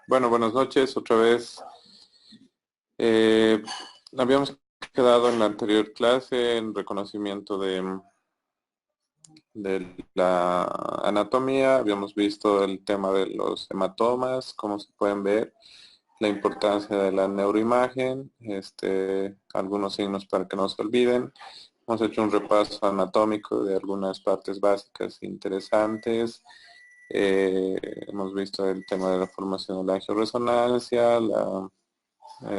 Bueno, buenas noches otra vez. Eh, Habíamos quedado en la anterior clase en reconocimiento de la anatomía. Habíamos visto el tema de los hematomas, como se pueden ver, la importancia de la neuroimagen, algunos signos para que no se olviden. Hemos hecho un repaso anatómico de algunas partes básicas interesantes. Hemos visto el tema de la formación de la angioresonancia, la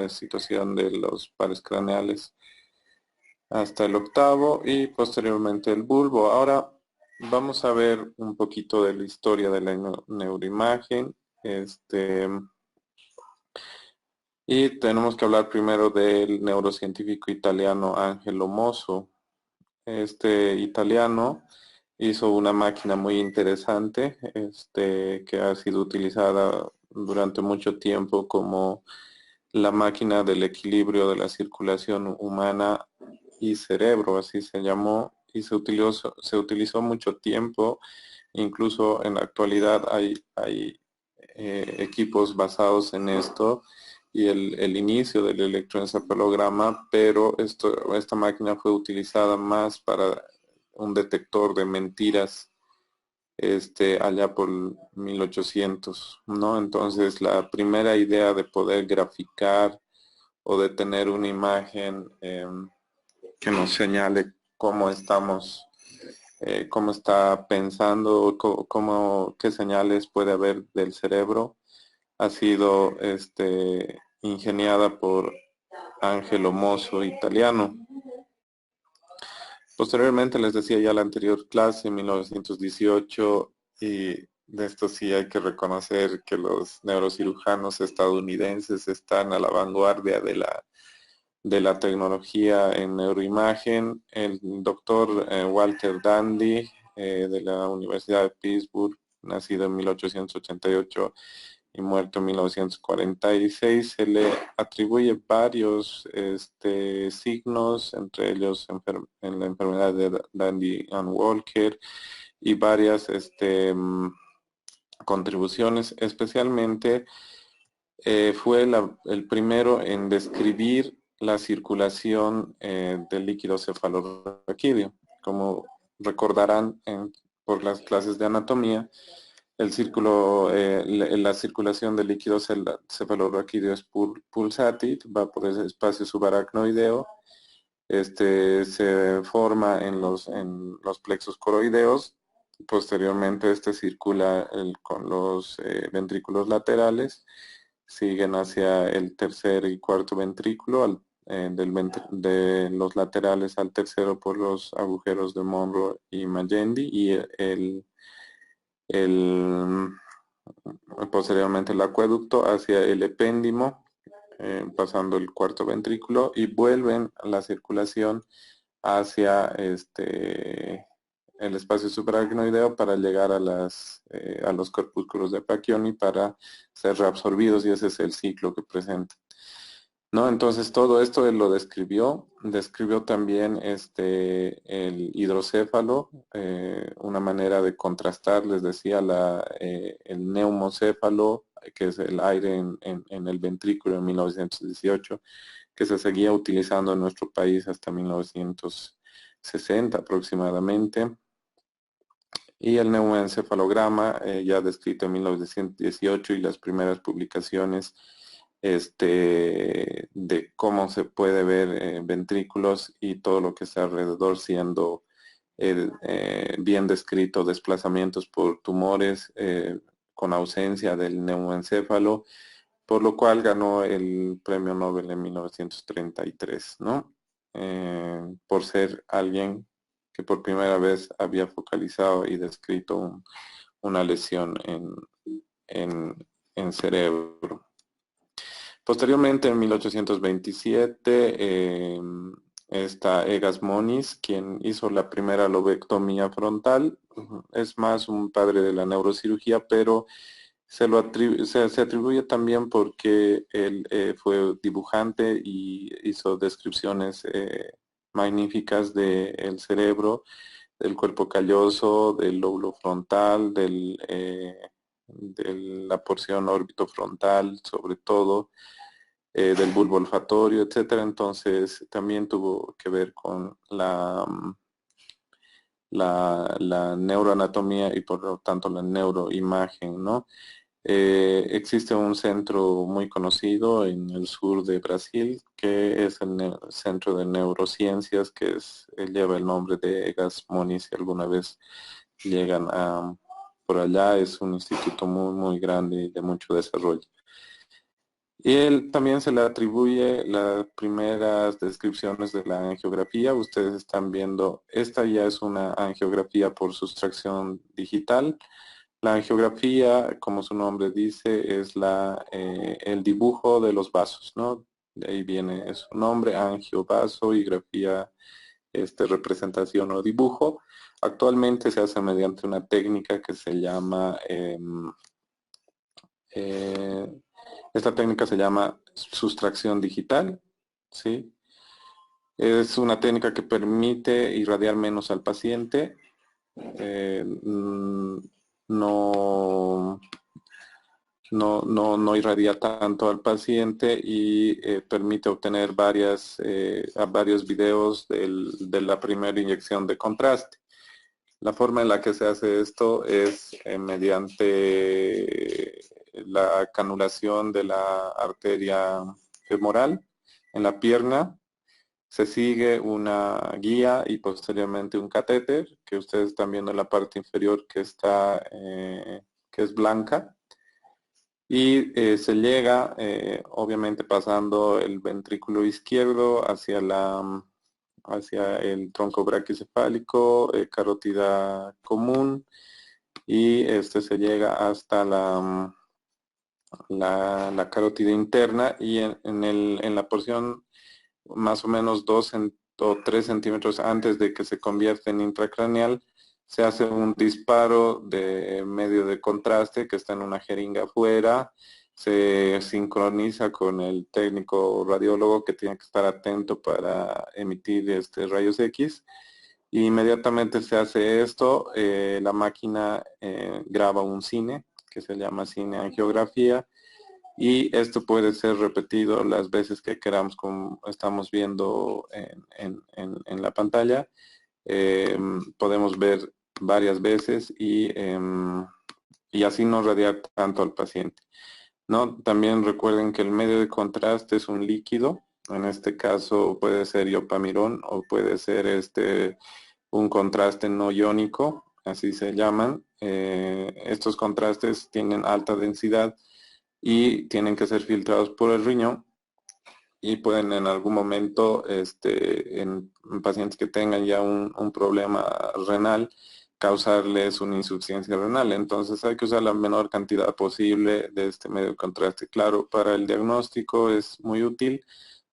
situación de los pares craneales hasta el octavo y posteriormente el bulbo. Ahora vamos a ver un poquito de la historia de la neuroimagen. Y tenemos que hablar primero del neurocientífico italiano Angelo Mosso. Este italiano hizo una máquina muy interesante, que ha sido utilizada durante mucho tiempo como la máquina del equilibrio de la circulación humana y cerebro, así se llamó, y se utilizó mucho tiempo. Incluso en la actualidad hay equipos basados en esto y el inicio del electroencefalograma, pero esta máquina fue utilizada más para un detector de mentiras, allá por 1800, ¿no? Entonces la primera idea de poder graficar o de tener una imagen que nos señale cómo estamos, cómo está pensando, qué señales puede haber del cerebro, ha sido ingeniada por Angelo Mosso, italiano. Posteriormente, les decía ya la anterior clase, en 1918, y de esto sí hay que reconocer que los neurocirujanos estadounidenses están a la vanguardia de la tecnología en neuroimagen. El doctor Walter Dandy, de la Universidad de Pittsburgh, nacido en 1888 y muerto en 1946, se le atribuye varios signos, entre ellos en la enfermedad de Dandy and Walker, y varias contribuciones. Especialmente fue el primero en describir la circulación del líquido cefalorraquídeo. Como recordarán por las clases de anatomía, la circulación del líquido cefalorraquídeo es pulsátil, va por el espacio subaracnoideo, se forma en los plexos coroideos. Posteriormente circula con los ventrículos laterales, siguen hacia el tercer y cuarto ventrículo, de los laterales al tercero por los agujeros de Monro y Magendie, y el, posteriormente el acueducto hacia el epéndimo, pasando el cuarto ventrículo, y vuelven a la circulación hacia el espacio subaracnoideo para llegar a los corpúsculos de Pacchioni para ser reabsorbidos, y ese es el ciclo que presenta, ¿no? Entonces todo esto él lo describió también el hidrocéfalo, una manera de contrastar, les decía, el neumocéfalo, que es el aire en el ventrículo, en 1918, que se seguía utilizando en nuestro país hasta 1960 aproximadamente, y el neumoencefalograma, ya descrito en 1918, y las primeras publicaciones de cómo se puede ver ventrículos y todo lo que está alrededor, siendo bien descrito desplazamientos por tumores con ausencia del neumoencéfalo, por lo cual ganó el premio Nobel en 1933, ¿no? Por ser alguien que por primera vez había focalizado y descrito una lesión en cerebro. Posteriormente, en 1827, está Egas Moniz, quien hizo la primera lobectomía frontal. Es más un padre de la neurocirugía, pero se atribuye también porque él fue dibujante y hizo descripciones magníficas del cerebro, del cuerpo calloso, del lóbulo frontal, de la porción orbitofrontal, sobre todo, del bulbo olfatorio, etcétera. Entonces también tuvo que ver con la neuroanatomía y por lo tanto la neuroimagen, ¿no? Existe un centro muy conocido en el sur de Brasil, que es el Centro de Neurociencias, lleva el nombre de Egas Moni, si alguna vez llegan por allá. Es un instituto muy, muy grande y de mucho desarrollo. Y él también se le atribuye las primeras descripciones de la angiografía. Ustedes están viendo, esta ya es una angiografía por sustracción digital. La angiografía, como su nombre dice, es el dibujo de los vasos, ¿no? De ahí viene su nombre, angiovaso, y grafía, representación o dibujo. Actualmente se hace mediante una técnica que se llama, esta técnica se llama sustracción digital, ¿sí? Es una técnica que permite irradiar menos al paciente. No, no irradia tanto al paciente y permite obtener varios videos de la primera inyección de contraste. La forma en la que se hace esto es mediante la canulación de la arteria femoral en la pierna. Se sigue una guía y posteriormente un catéter, que ustedes están viendo en la parte inferior, que es blanca. Y se llega, obviamente, pasando el ventrículo izquierdo hacia el tronco braquicefálico, carótida común, y se llega hasta la carótida interna, y en la porción más o menos 2 o 3 centímetros antes de que se convierta en intracraneal, se hace un disparo de medio de contraste que está en una jeringa afuera. Se sincroniza con el técnico radiólogo, que tiene que estar atento para emitir rayos X. Y inmediatamente se hace esto, la máquina graba un cine que se llama cineangiografía, y esto puede ser repetido las veces que queramos, como estamos viendo en la pantalla. Podemos ver varias veces y así no radiar tanto al paciente, ¿no? También recuerden que el medio de contraste es un líquido. En este caso puede ser iopamirón o puede ser un contraste no iónico, así se llaman. Estos contrastes tienen alta densidad y tienen que ser filtrados por el riñón, y pueden en algún momento, en pacientes que tengan ya un problema renal, causarles una insuficiencia renal. Entonces hay que usar la menor cantidad posible de este medio de contraste. Claro, para el diagnóstico es muy útil,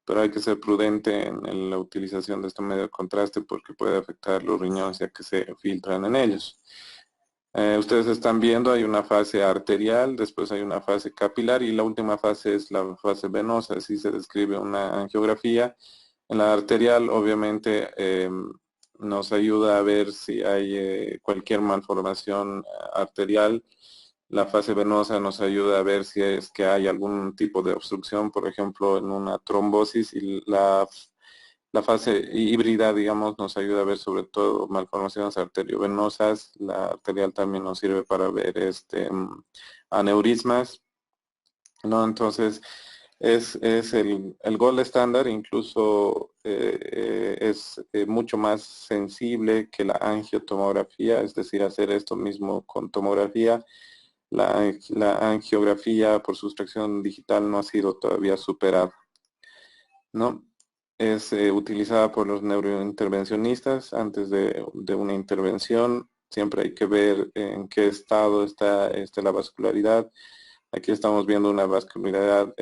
pero hay que ser prudente en la utilización de este medio de contraste porque puede afectar los riñones ya que se filtran en ellos. Ustedes están viendo, hay una fase arterial, después hay una fase capilar y la última fase es la fase venosa. Así se describe una angiografía. En la arterial, obviamente, nos ayuda a ver si hay cualquier malformación arterial. La fase venosa nos ayuda a ver si es que hay algún tipo de obstrucción, por ejemplo, en una trombosis, y la fase híbrida, digamos, nos ayuda a ver sobre todo malformaciones arteriovenosas. La arterial también nos sirve para ver aneurismas, ¿no? Entonces, es el gold estándar. Incluso es mucho más sensible que la angiotomografía, es decir, hacer esto mismo con tomografía. La angiografía por sustracción digital no ha sido todavía superada, ¿no? Es utilizada por los neurointervencionistas antes de una intervención. Siempre hay que ver en qué estado está la vascularidad. Aquí estamos viendo una vascularidad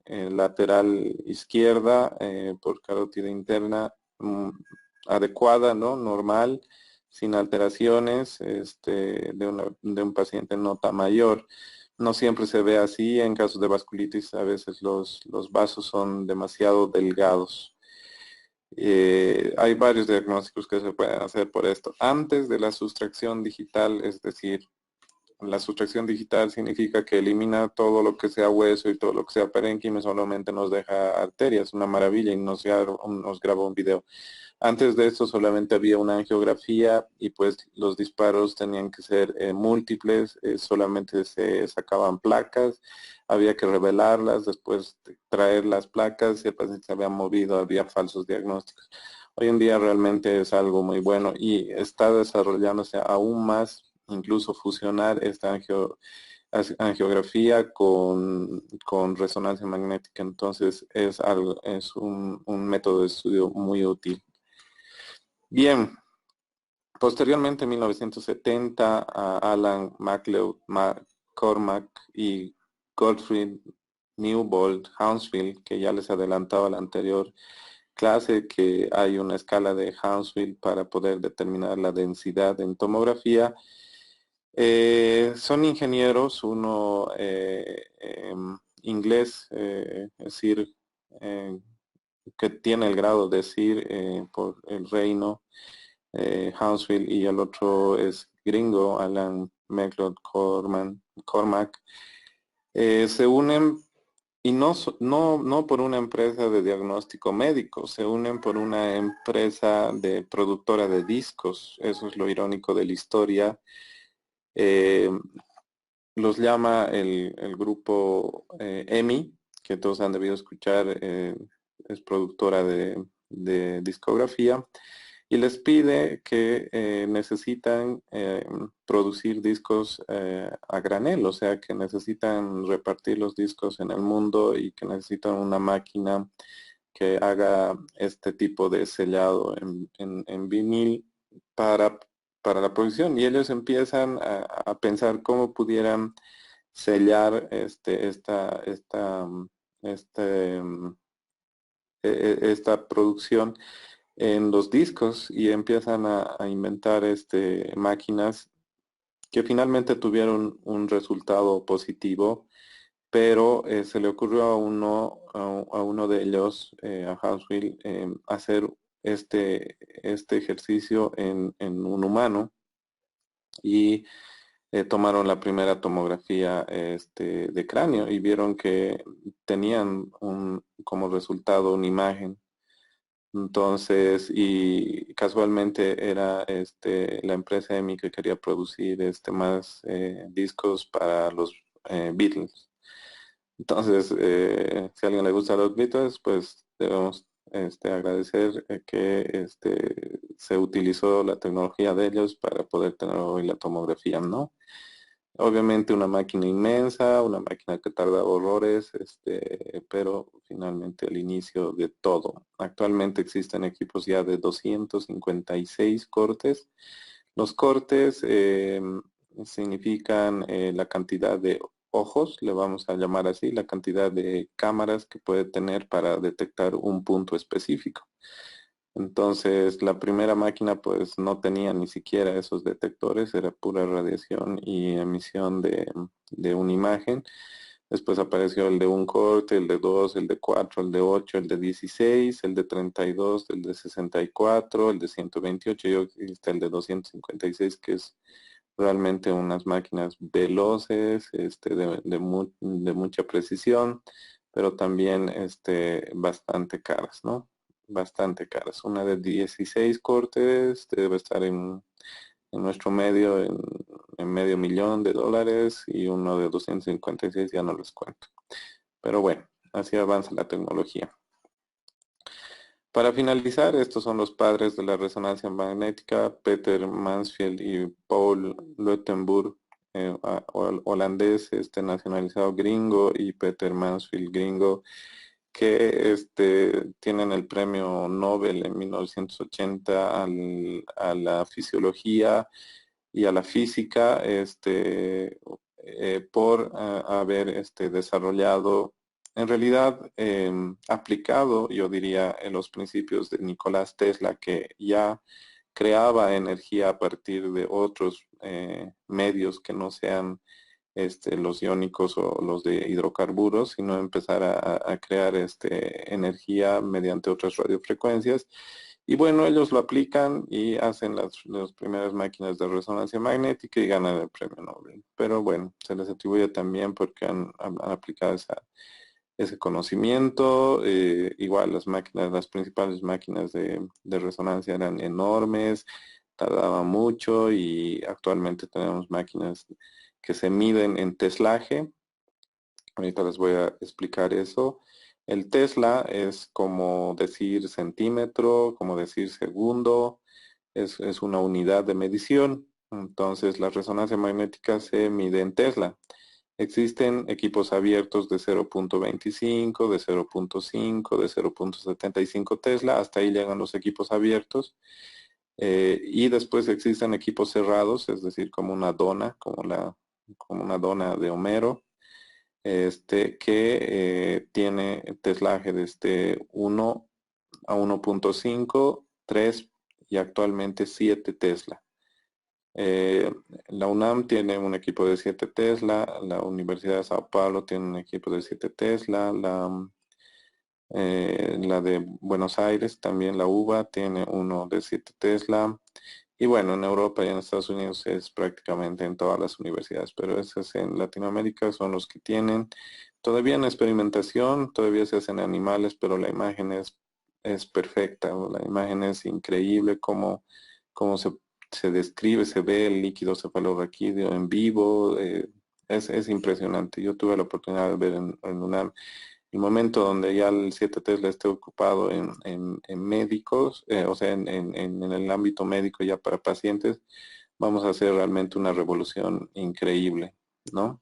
lateral izquierda por carótida interna, adecuada, ¿no? Normal, sin alteraciones, de un paciente nota mayor. No siempre se ve así. En casos de vasculitis a veces los vasos son demasiado delgados. Hay varios diagnósticos que se pueden hacer por esto. Antes de la sustracción digital, es decir, La sustracción digital significa que elimina todo lo que sea hueso y todo lo que sea parénquima, solamente nos deja arterias, una maravilla, y nos graba un video. Antes de esto solamente había una angiografía y pues los disparos tenían que ser múltiples, solamente se sacaban placas, había que revelarlas, después traer las placas, si el paciente se había movido, había falsos diagnósticos. Hoy en día realmente es algo muy bueno y está desarrollándose aún más, incluso fusionar esta angiografía con resonancia magnética. Entonces es un método de estudio muy útil. Bien, posteriormente en 1970 Alan MacLeod McCormack y Gottfried Newbold Hounsfield, que ya les adelantaba la anterior clase, que hay una escala de Hounsfield para poder determinar la densidad en tomografía. Son ingenieros, uno inglés, es decir, que tiene el grado de Sir por el Reino, Hounsfield, y el otro es gringo, Alan McLeod Cormack. Se unen y no por una empresa de diagnóstico médico, se unen por una empresa de productora de discos. Eso es lo irónico de la historia. Eh, los llama el grupo EMI, que todos han debido escuchar, es productora de discografía, y les pide que necesitan producir discos a granel, o sea que necesitan repartir los discos en el mundo y que necesitan una máquina que haga este tipo de sellado en vinil para, para la producción. Y ellos empiezan a pensar cómo pudieran sellar este, esta producción en los discos, y empiezan a inventar máquinas que finalmente tuvieron un resultado positivo, pero se le ocurrió a uno de ellos, a Houseville, hacer este ejercicio en un humano, y tomaron la primera tomografía de cráneo y vieron que tenían como resultado una imagen. Entonces, y casualmente era la empresa EMI que quería producir más discos para los Beatles. Entonces, si a alguien le gusta los Beatles, pues debemos agradecer que se utilizó la tecnología de ellos para poder tener hoy la tomografía, ¿no? Obviamente una máquina inmensa, una máquina que tarda horrores, pero finalmente el inicio de todo. Actualmente existen equipos ya de 256 cortes. Los cortes significan la cantidad de ojos, le vamos a llamar así, la cantidad de cámaras que puede tener para detectar un punto específico. Entonces, la primera máquina pues no tenía ni siquiera esos detectores, era pura radiación y emisión de una imagen. Después apareció el de un corte, el de dos, el de cuatro, el de 8, el de 16, el de 32, el de 64, el de 128 y hoy está el de 256, que es realmente unas máquinas veloces, de mucha precisión, pero también bastante caras, ¿no? Bastante caras. Una de 16 cortes debe estar en nuestro medio en medio millón de dólares, y uno de 256 ya no les cuento. Pero bueno, así avanza la tecnología. Para finalizar, estos son los padres de la resonancia magnética, Peter Mansfield y Paul Luttenburg, holandés, nacionalizado gringo, y Peter Mansfield gringo, que tienen el premio Nobel en 1980 a la fisiología y a la física, por haber desarrollado, en realidad aplicado, yo diría, en los principios de Nicolás Tesla, que ya creaba energía a partir de otros medios que no sean los iónicos o los de hidrocarburos, sino empezar a crear energía mediante otras radiofrecuencias. Y bueno, ellos lo aplican y hacen las primeras máquinas de resonancia magnética y ganan el premio Nobel. Pero bueno, se les atribuye también porque han aplicado ese conocimiento. Igual las principales máquinas de resonancia eran enormes, tardaban mucho y actualmente tenemos máquinas que se miden en teslaje. Ahorita les voy a explicar eso. El tesla es como decir centímetro, como decir segundo, es una unidad de medición. Entonces la resonancia magnética se mide en tesla. Existen equipos abiertos de 0.25, de 0.5, de 0.75 Tesla, hasta ahí llegan los equipos abiertos. Y después existen equipos cerrados, es decir, como una dona, como una dona de Homero, que tiene teslaje desde 1 a 1.5, 3 y actualmente 7 Tesla. La UNAM tiene un equipo de 7 Tesla, la Universidad de Sao Paulo tiene un equipo de 7 Tesla, la de Buenos Aires, también la UBA, tiene uno de 7 Tesla. Y bueno, en Europa y en Estados Unidos es prácticamente en todas las universidades, pero esos en Latinoamérica son los que tienen. Todavía en experimentación, todavía se hacen animales, pero la imagen es perfecta, la imagen es increíble, cómo se describe, se ve el líquido cefalorraquídeo en vivo, es impresionante. Yo tuve la oportunidad de ver en UNAM el momento donde ya el 7 Tesla esté ocupado en médicos, o sea, en el ámbito médico ya para pacientes, vamos a hacer realmente una revolución increíble, ¿no?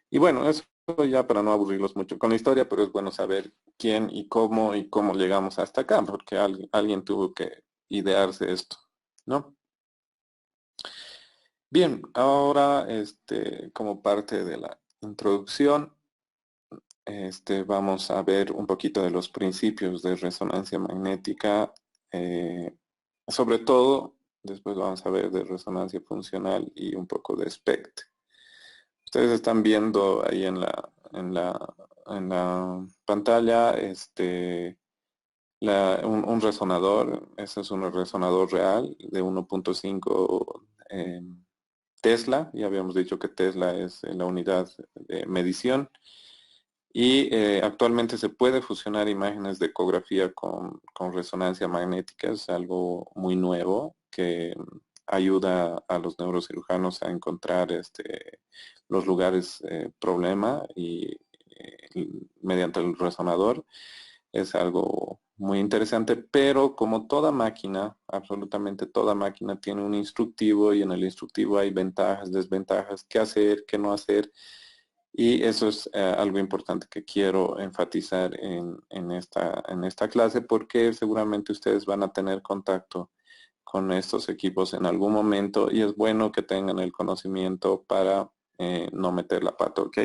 Y bueno, eso ya para no aburrirlos mucho con la historia, pero es bueno saber quién y cómo llegamos hasta acá, porque alguien tuvo que idearse esto, ¿no? Bien, ahora como parte de la introducción, vamos a ver un poquito de los principios de resonancia magnética, eh, sobre todo, después vamos a ver de resonancia funcional y un poco de SPECT. Ustedes están viendo ahí en la pantalla un resonador. Ese es un resonador real de 1.5 Tesla. Ya habíamos dicho que Tesla es la unidad de medición. Y actualmente se puede fusionar imágenes de ecografía con resonancia magnética. Es algo muy nuevo que ayuda a los neurocirujanos a encontrar los lugares problema mediante el resonador. Es algo muy interesante, pero como toda máquina, absolutamente toda máquina tiene un instructivo y en el instructivo hay ventajas, desventajas, qué hacer, qué no hacer. Y eso es algo importante que quiero enfatizar en esta clase porque seguramente ustedes van a tener contacto con estos equipos en algún momento y es bueno que tengan el conocimiento para no meter la pata, ¿ok?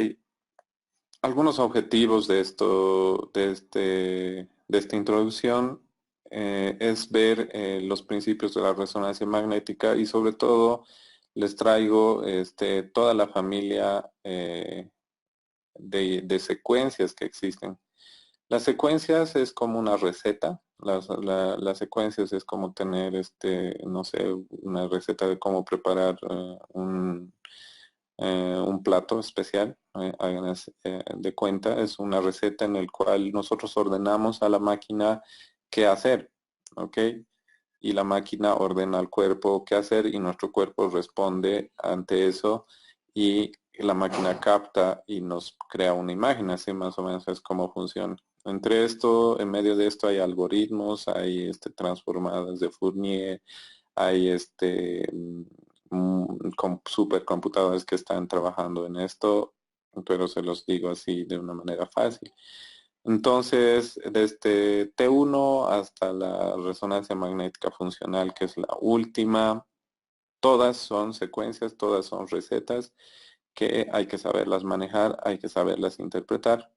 Algunos objetivos de esta introducción es ver los principios de la resonancia magnética y sobre todo les traigo toda la familia de secuencias que existen. Las secuencias es como una receta. Las secuencias es como tener, no sé, una receta de cómo preparar un plato especial. Háganse de cuenta, es una receta en el cual nosotros ordenamos a la máquina qué hacer, ¿ok? Y la máquina ordena al cuerpo qué hacer y nuestro cuerpo responde ante eso y la máquina capta y nos crea una imagen. Así más o menos es como funciona. Entre esto, en medio de esto hay algoritmos, hay transformadas de Fourier, hay supercomputadores que están trabajando en esto, pero se los digo así de una manera fácil. Entonces, desde T1 hasta la resonancia magnética funcional, que es la última, todas son secuencias, todas son recetas que hay que saberlas manejar, hay que saberlas interpretar.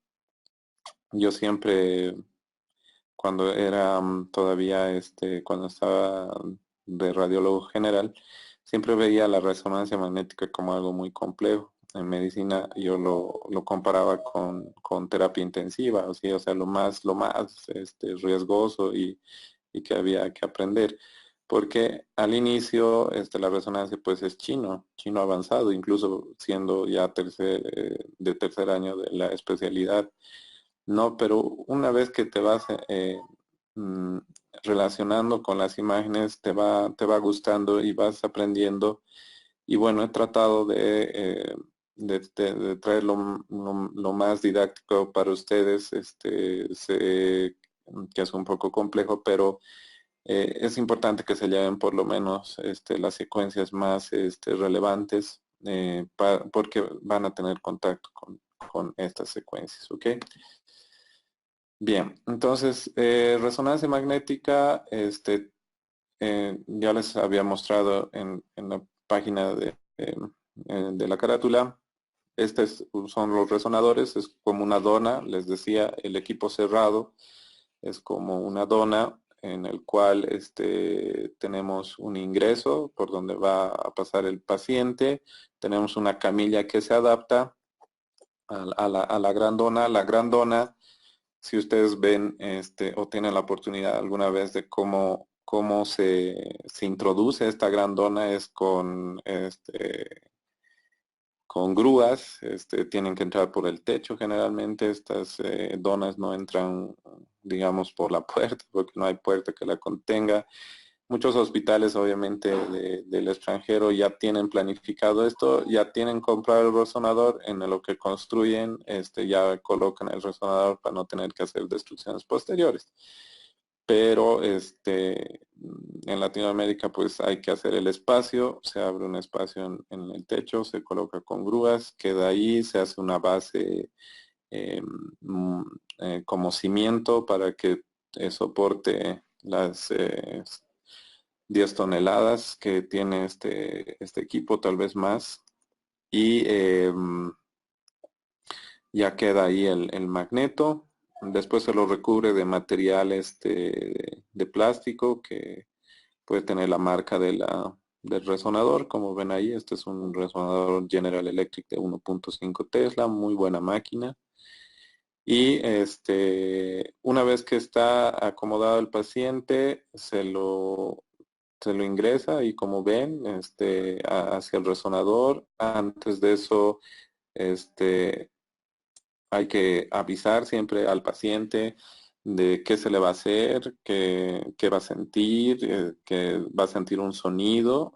Yo siempre, cuando era todavía, cuando estaba de radiólogo general, siempre veía la resonancia magnética como algo muy complejo. En medicina yo lo comparaba con terapia intensiva, o sea, lo más riesgoso y y que había que aprender. Porque al inicio la resonancia pues es chino avanzado, incluso siendo ya de tercer año de la especialidad. No, pero una vez que te vas mm, relacionando con las imágenes, te va gustando y vas aprendiendo. Y bueno, he tratado de traer lo más didáctico para ustedes. Sé que es un poco complejo, pero es importante que se lleven por lo menos las secuencias más relevantes, porque van a tener contacto con estas secuencias, ¿ok? Bien, entonces, resonancia magnética, ya les había mostrado en la página de la carátula. Son los resonadores, es como una dona, les decía, el equipo cerrado es como una dona en el cual tenemos un ingreso por donde va a pasar el paciente, tenemos una camilla que se adapta a la gran dona. La gran dona, si ustedes ven o tienen la oportunidad alguna vez de cómo se introduce esta gran dona, es con grúas. Tienen que entrar por el techo. Generalmente estas donas no entran, digamos, por la puerta, porque no hay puerta que la contenga. Muchos hospitales, obviamente, del extranjero ya tienen planificado esto, ya tienen comprado el resonador, en lo que construyen, ya colocan el resonador para no tener que hacer destrucciones posteriores. Pero en Latinoamérica pues hay que hacer el espacio, se abre un espacio en el techo, se coloca con grúas, queda ahí, se hace una base eh, mm, como cimiento para que soporte las 10 toneladas que tiene este equipo, tal vez más, y ya queda ahí el magneto. Después se lo recubre de material de plástico que puede tener la marca del resonador. Como ven ahí, este es un resonador General Electric de 1.5 Tesla, muy buena máquina. Y una vez que está acomodado el paciente, se lo ingresa y, como ven, hacia el resonador. Antes de eso, este, hay que avisar siempre al paciente de qué se le va a hacer, qué va a sentir, que va a sentir un sonido.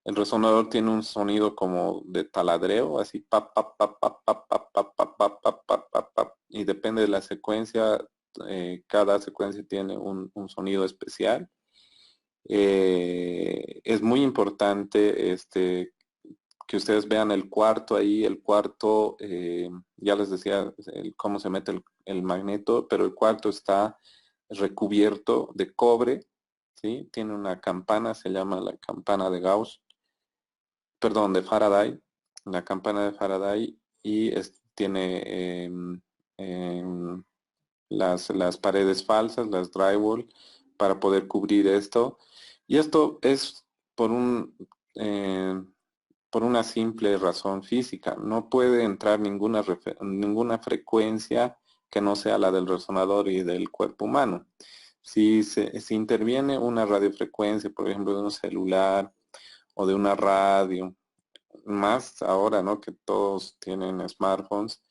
El resonador tiene un sonido como de taladreo, así pap, pap, pap, pap, pap, pap, pap, pap, pap, pap, pap, pap, pap, y depende de la secuencia. Cada secuencia tiene un sonido especial. Es muy importante que ustedes vean el cuarto ahí. El cuarto, ya les decía cómo se mete el magneto, pero el cuarto está recubierto de cobre, ¿sí? Tiene una campana, se llama la campana de Gauss, perdón, de Faraday, la campana de Faraday, y tiene las paredes falsas, las drywall, para poder cubrir esto. Y esto es por eh, por una simple razón física. No puede entrar ninguna frecuencia que no sea la del resonador y del cuerpo humano. Si interviene una radiofrecuencia, por ejemplo, de un celular o de una radio, más ahora, ¿no?, que todos tienen smartphones,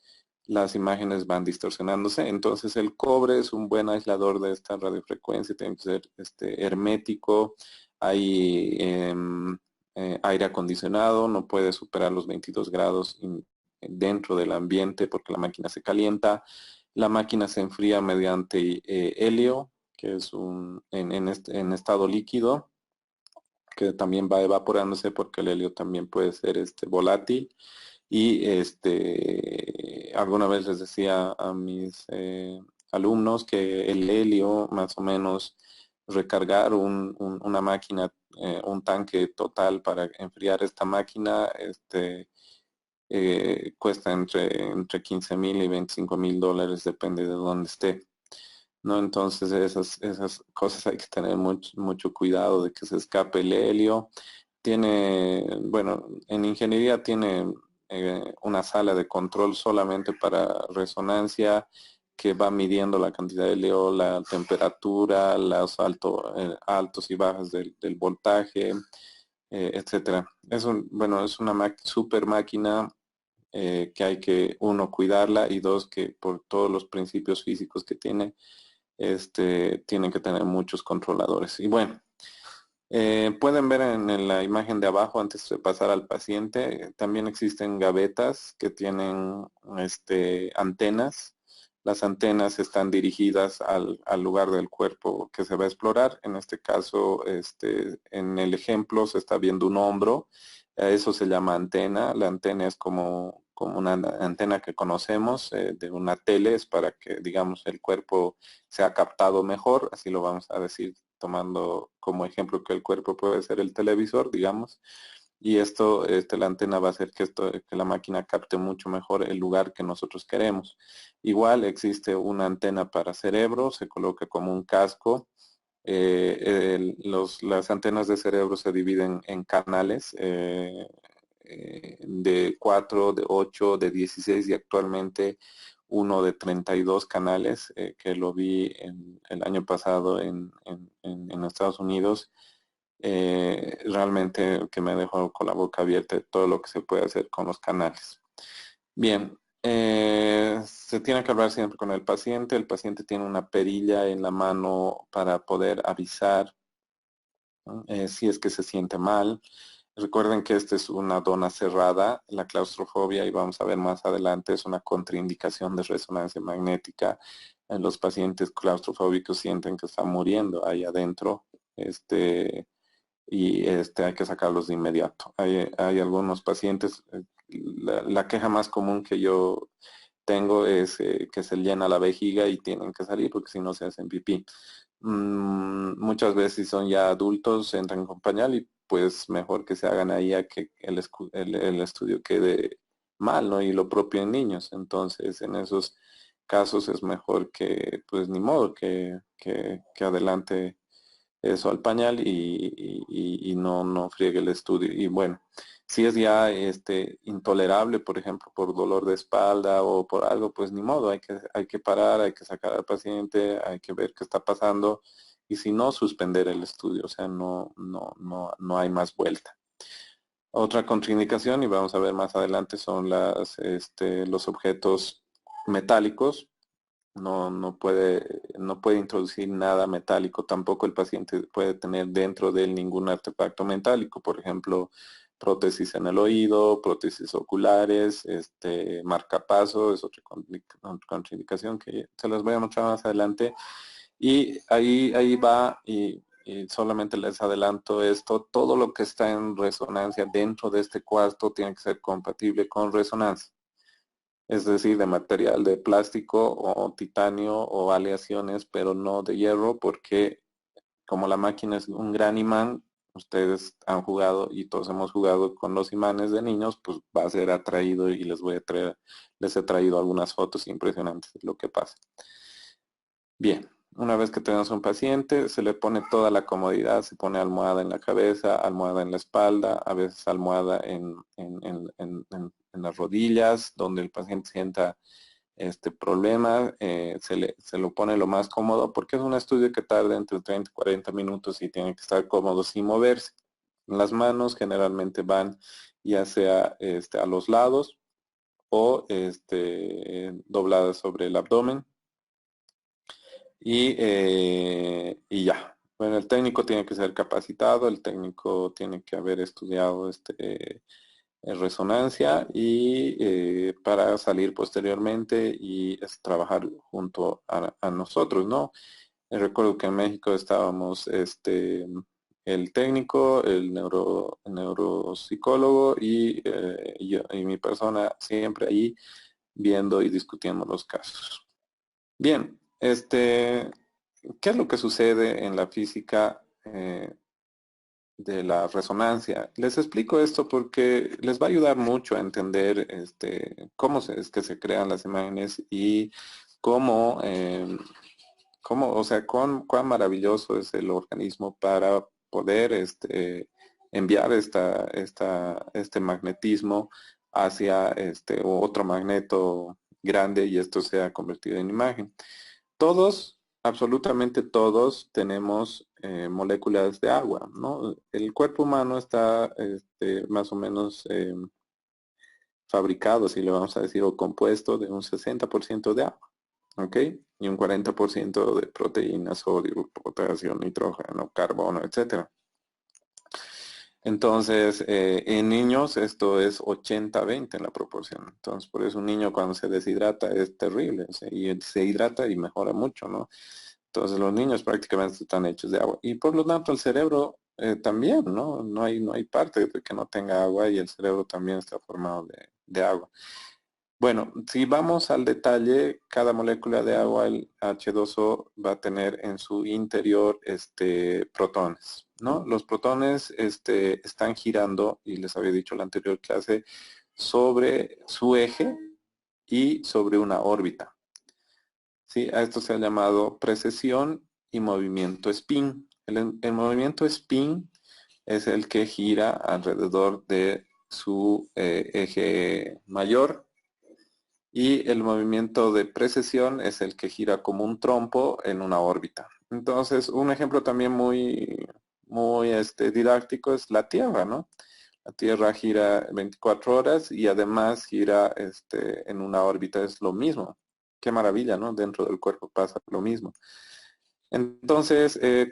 las imágenes van distorsionándose. Entonces el cobre es un buen aislador de esta radiofrecuencia. Tiene que ser hermético. Hay aire acondicionado, no puede superar los 22 grados dentro del ambiente, porque la máquina se calienta. La máquina se enfría mediante helio, que es en estado líquido, que también va evaporándose, porque el helio también puede ser volátil. Y alguna vez les decía a mis alumnos que el helio, más o menos, recargar una máquina, un tanque total para enfriar esta máquina, cuesta entre 15,000 y 25,000 dólares, depende de dónde esté, ¿no? Entonces esas cosas hay que tener mucho cuidado de que se escape el helio. Bueno, en ingeniería tiene una sala de control solamente para resonancia, que va midiendo la cantidad de leo, la temperatura, los altos y bajas del voltaje, etcétera. Bueno, es una super máquina que hay que, uno, cuidarla y dos, que por todos los principios físicos que tiene, tienen que tener muchos controladores. Y bueno, pueden ver en la imagen de abajo, antes de pasar al paciente, también existen gavetas que tienen antenas. Las antenas están dirigidas al lugar del cuerpo que se va a explorar. En este caso, en el ejemplo se está viendo un hombro. Eso se llama antena. La antena es como una antena que conocemos de una tele, es para que, digamos, el cuerpo sea captado mejor, así lo vamos a decir tomando como ejemplo que el cuerpo puede ser el televisor, digamos, y la antena va a hacer que la máquina capte mucho mejor el lugar que nosotros queremos. Igual existe una antena para cerebro, se coloca como un casco. Las antenas de cerebro se dividen en canales de 4, de 8, de 16 y actualmente uno de 32 canales que lo vi el año pasado en Estados Unidos. Realmente que me dejó con la boca abierta de todo lo que se puede hacer con los canales. Bien, se tiene que hablar siempre con el paciente. El paciente tiene una perilla en la mano para poder avisar, ¿no? Si es que se siente mal. Recuerden que esta es una dona cerrada, la claustrofobia, y vamos a ver más adelante, es una contraindicación de resonancia magnética. Los pacientes claustrofóbicos sienten que están muriendo ahí adentro, y hay que sacarlos de inmediato. Hay algunos pacientes, la queja más común que yo tengo es que se llena la vejiga y tienen que salir porque si no se hacen pipí. Muchas veces son ya adultos, entran con pañal y pues mejor que se hagan ahí a que el estudio quede mal, ¿no? Y lo propio en niños. Entonces, en esos casos es mejor que, pues ni modo, que adelante eso al pañal y no friegue el estudio. Y bueno, si es ya intolerable, por ejemplo, por dolor de espalda o por algo, pues ni modo, hay que parar, hay que sacar al paciente, hay que ver qué está pasando y si no, suspender el estudio, o sea, no hay más vuelta. Otra contraindicación, y vamos a ver más adelante, son los objetos metálicos. No puede introducir nada metálico, tampoco el paciente puede tener dentro de él ningún artefacto metálico, por ejemplo, prótesis en el oído, prótesis oculares, marcapaso, es otra contraindicación que se las voy a mostrar más adelante. Y ahí va, y solamente les adelanto esto, todo lo que está en resonancia dentro de este cuarto tiene que ser compatible con resonancia, es decir, de material de plástico o titanio o aleaciones, pero no de hierro, porque como la máquina es un gran imán, ustedes han jugado y todos hemos jugado con los imanes de niños, pues va a ser atraído y les he traído algunas fotos impresionantes de lo que pasa. Bien, una vez que tenemos un paciente, se le pone toda la comodidad, se pone almohada en la cabeza, almohada en la espalda, a veces almohada en las rodillas, donde el paciente sienta este problema, se lo pone lo más cómodo, porque es un estudio que tarda entre 30 y 40 minutos y tiene que estar cómodo sin moverse. Las manos generalmente van ya sea a los lados o dobladas sobre el abdomen y ya. Bueno, el técnico tiene que ser capacitado, el técnico tiene que haber estudiado resonancia y para salir posteriormente y trabajar junto a nosotros, ¿no? Recuerdo que en México estábamos el técnico, el neuropsicólogo y mi persona siempre ahí viendo y discutiendo los casos. Bien, ¿qué es lo que sucede en la física de la resonancia? Les explico esto porque les va a ayudar mucho a entender cómo es que se crean las imágenes y cómo, o sea, cuán maravilloso es el organismo para poder enviar este magnetismo hacia otro magneto grande y esto se ha convertido en imagen. Todos, absolutamente todos, tenemos moléculas de agua, ¿no? El cuerpo humano está más o menos fabricado, si le vamos a decir, o compuesto de un 60% de agua, ¿ok? Y un 40% de proteínas, sodio, potasio, nitrógeno, carbono, etcétera. Entonces, en niños esto es 80-20 en la proporción. Entonces, por eso un niño cuando se deshidrata es terrible. Y se hidrata y mejora mucho, ¿no? Entonces, los niños prácticamente están hechos de agua. Y por lo tanto, el cerebro también, ¿no? No hay parte de que no tenga agua y el cerebro también está formado de agua. Bueno, si vamos al detalle, cada molécula de agua, el H2O, va a tener en su interior protones, ¿no? Los protones están girando, y les había dicho en la anterior clase, sobre su eje y sobre una órbita. ¿Sí? A esto se ha llamado precesión y movimiento spin. El movimiento spin es el que gira alrededor de su eje mayor y el movimiento de precesión es el que gira como un trompo en una órbita. Entonces, un ejemplo también muy didáctico es la Tierra, ¿no? La Tierra gira 24 horas y además gira en una órbita, es lo mismo. Qué maravilla, ¿no? Dentro del cuerpo pasa lo mismo. Entonces, este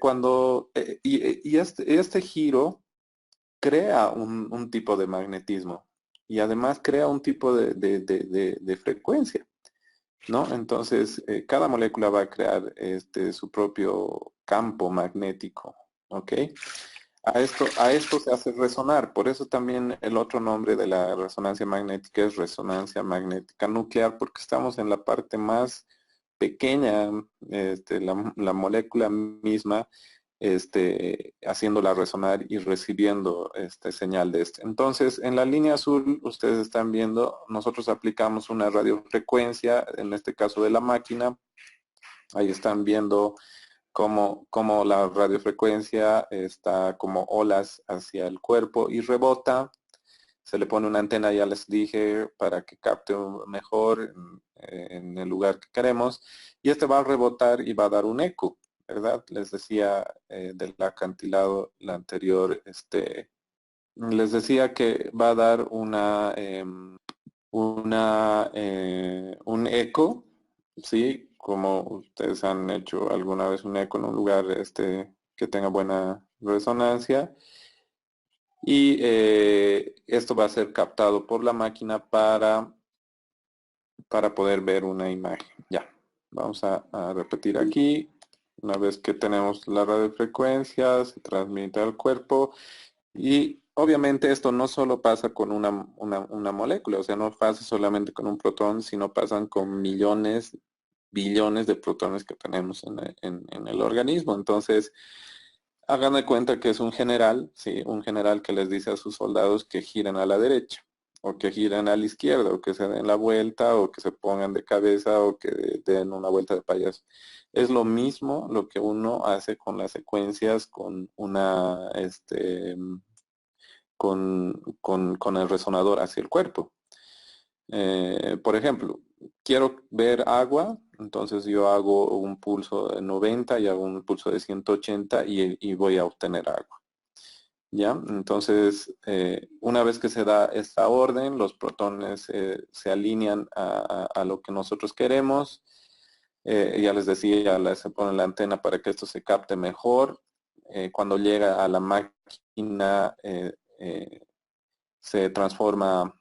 giro crea un tipo de magnetismo y además crea un tipo de frecuencia, ¿no? Entonces, cada molécula va a crear su propio campo magnético, ¿ok? A esto se hace resonar, por eso también el otro nombre de la resonancia magnética es resonancia magnética nuclear, porque estamos en la parte más pequeña, la molécula misma, haciéndola resonar y recibiendo señal de este. Entonces, en la línea azul, ustedes están viendo, nosotros aplicamos una radiofrecuencia, en este caso de la máquina. Ahí están viendo cómo la radiofrecuencia está como olas hacia el cuerpo y rebota. Se le pone una antena, ya les dije, para que capte mejor en el lugar que queremos. Y este va a rebotar y va a dar un eco, ¿verdad? Les decía del acantilado, la anterior, les decía que va a dar un eco, ¿sí? Como ustedes han hecho alguna vez un eco en un lugar que tenga buena resonancia. Y esto va a ser captado por la máquina para poder ver una imagen. Ya, vamos a repetir aquí. Una vez que tenemos la radiofrecuencia, se transmite al cuerpo. Y obviamente esto no solo pasa con una molécula, o sea, no pasa solamente con un protón, sino pasan con millones, billones de protones que tenemos en el organismo. Entonces, hagan de cuenta que es un general, ¿sí? Un general que les dice a sus soldados que giren a la derecha, o que giren a la izquierda, o que se den la vuelta, o que se pongan de cabeza, o que den una vuelta de payaso. Es lo mismo lo que uno hace con las secuencias, con el resonador hacia el cuerpo. Por ejemplo, quiero ver agua, entonces yo hago un pulso de 90 y hago un pulso de 180 y voy a obtener agua. ¿Ya? Entonces, una vez que se da esta orden, los protones se alinean a lo que nosotros queremos. Ya les decía, se pone la antena para que esto se capte mejor. Cuando llega a la máquina, se transforma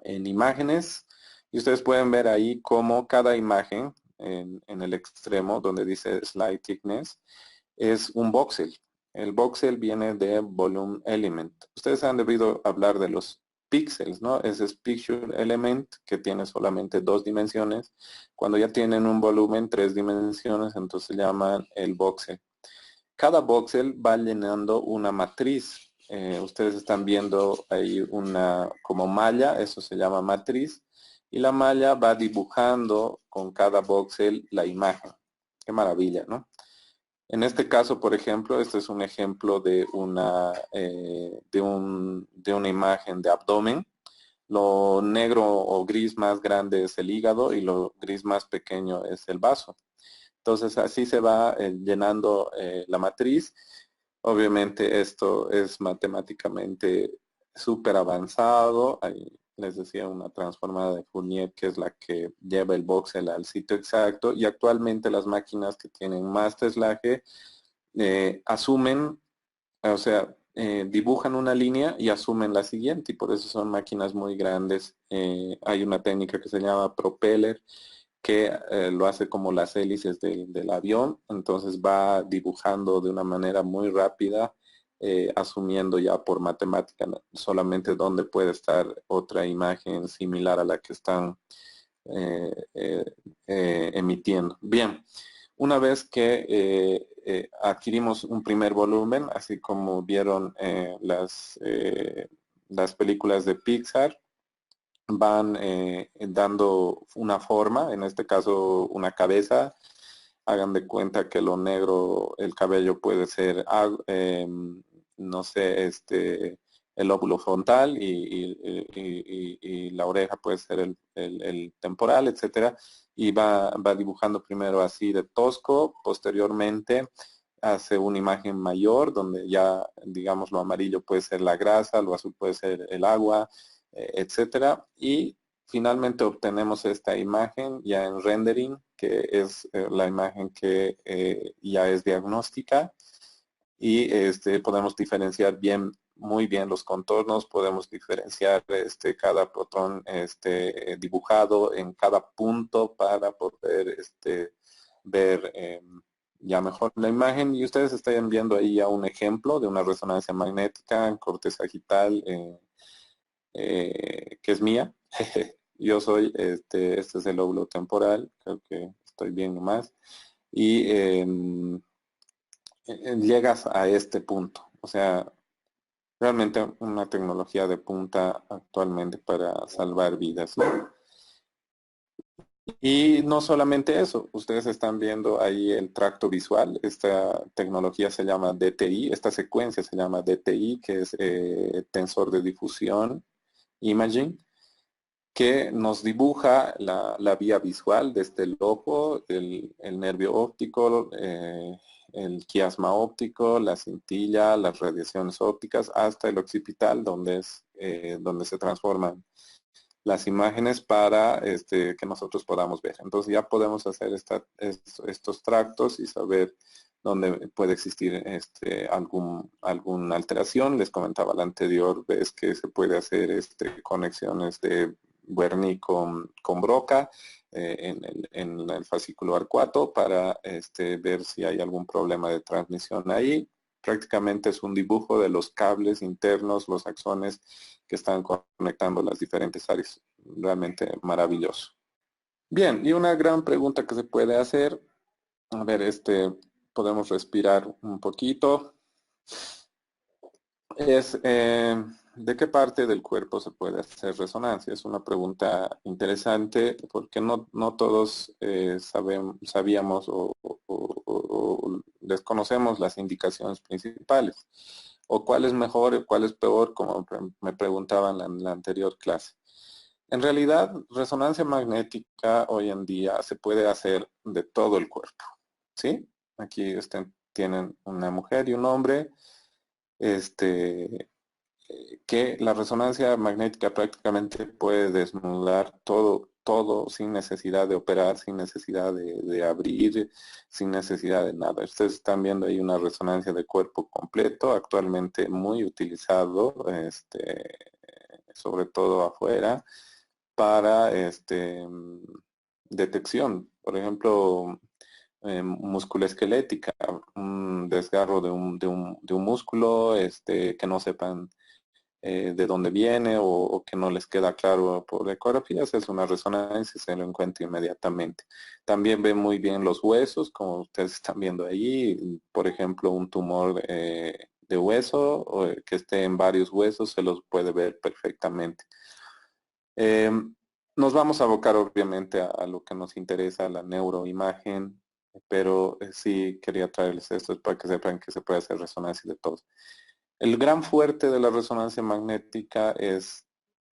en imágenes y ustedes pueden ver ahí cómo cada imagen en el extremo donde dice slide thickness es un voxel. El voxel viene de volume element. Ustedes han debido hablar de los píxeles, ¿no? Ese es picture element que tiene solamente 2 dimensiones. Cuando ya tienen un volumen 3 dimensiones, entonces se llaman el voxel. Cada voxel va llenando una matriz. Ustedes están viendo ahí una como malla, eso se llama matriz, y la malla va dibujando con cada voxel la imagen. Qué maravilla, ¿no? En este caso, por ejemplo, este es un ejemplo de una imagen de abdomen, lo negro o gris más grande es el hígado y lo gris más pequeño es el vaso. Entonces así se va llenando la matriz. Obviamente esto es matemáticamente súper avanzado. Hay, les decía, una transformada de Fourier que es la que lleva el voxel al sitio exacto, y actualmente las máquinas que tienen más teslaje asumen, o sea, dibujan una línea y asumen la siguiente, y por eso son máquinas muy grandes. Hay una técnica que se llama propeller, que lo hace como las hélices del avión, entonces va dibujando de una manera muy rápida, asumiendo ya por matemática solamente dónde puede estar otra imagen similar a la que están eh, eh, emitiendo. Bien, una vez que adquirimos un primer volumen, así como vieron las películas de Pixar, van dando una forma, en este caso una cabeza. Hagan de cuenta que lo negro, el cabello puede ser, no sé, el óvulo frontal, y la oreja puede ser el temporal, etcétera. Y va dibujando primero así de tosco, posteriormente hace una imagen mayor donde ya, digamos, lo amarillo puede ser la grasa, lo azul puede ser el agua, etcétera. Y finalmente obtenemos esta imagen ya en rendering, que es la imagen que ya es diagnóstica, y podemos diferenciar bien, muy bien los contornos, podemos diferenciar cada botón dibujado en cada punto para poder ver ya mejor la imagen. Y ustedes están viendo ahí ya un ejemplo de una resonancia magnética en corte sagital, que es mía. Yo soy, este es el lóbulo temporal, creo que estoy bien nomás. Y llegas a este punto. O sea, realmente una tecnología de punta actualmente para salvar vidas, ¿no? Y no solamente eso, ustedes están viendo ahí el tracto visual. Esta tecnología se llama DTI, esta secuencia se llama DTI, que es tensor de difusión imaging, que nos dibuja la vía visual desde el ojo, el nervio óptico, el quiasma óptico, la cintilla, las radiaciones ópticas, hasta el occipital, donde se transforman las imágenes para que nosotros podamos ver. Entonces ya podemos hacer estos tractos y saber dónde puede existir alguna alteración. Les comentaba la anterior vez que se puede hacer conexiones de Wernicke con Broca en el fascículo arcuato para ver si hay algún problema de transmisión ahí. Prácticamente es un dibujo de los cables internos, los axones que están conectando las diferentes áreas. Realmente maravilloso. Bien, y una gran pregunta que se puede hacer, a ver, podemos respirar un poquito, es ¿de qué parte del cuerpo se puede hacer resonancia? Es una pregunta interesante porque no todos sabíamos o desconocemos las indicaciones principales, o cuál es mejor o cuál es peor, como me preguntaban en la anterior clase. En realidad, resonancia magnética hoy en día se puede hacer de todo el cuerpo, ¿sí? Aquí tienen una mujer y un hombre, este, que la resonancia magnética prácticamente puede desnudar todo sin necesidad de operar, sin necesidad de abrir, sin necesidad de nada. Ustedes están viendo ahí una resonancia de cuerpo completo, actualmente muy utilizado, sobre todo afuera, para detección. Por ejemplo, musculoesquelética, un desgarro de un músculo, que no sepan de dónde viene, o que no les queda claro por ecografías, es una resonancia y se lo encuentra inmediatamente. También ven muy bien los huesos, como ustedes están viendo ahí, por ejemplo, un tumor de hueso que esté en varios huesos, se los puede ver perfectamente. Nos vamos a abocar obviamente a lo que nos interesa, la neuroimagen, pero sí quería traerles esto para que sepan que se puede hacer resonancia de todo. El gran fuerte de la resonancia magnética es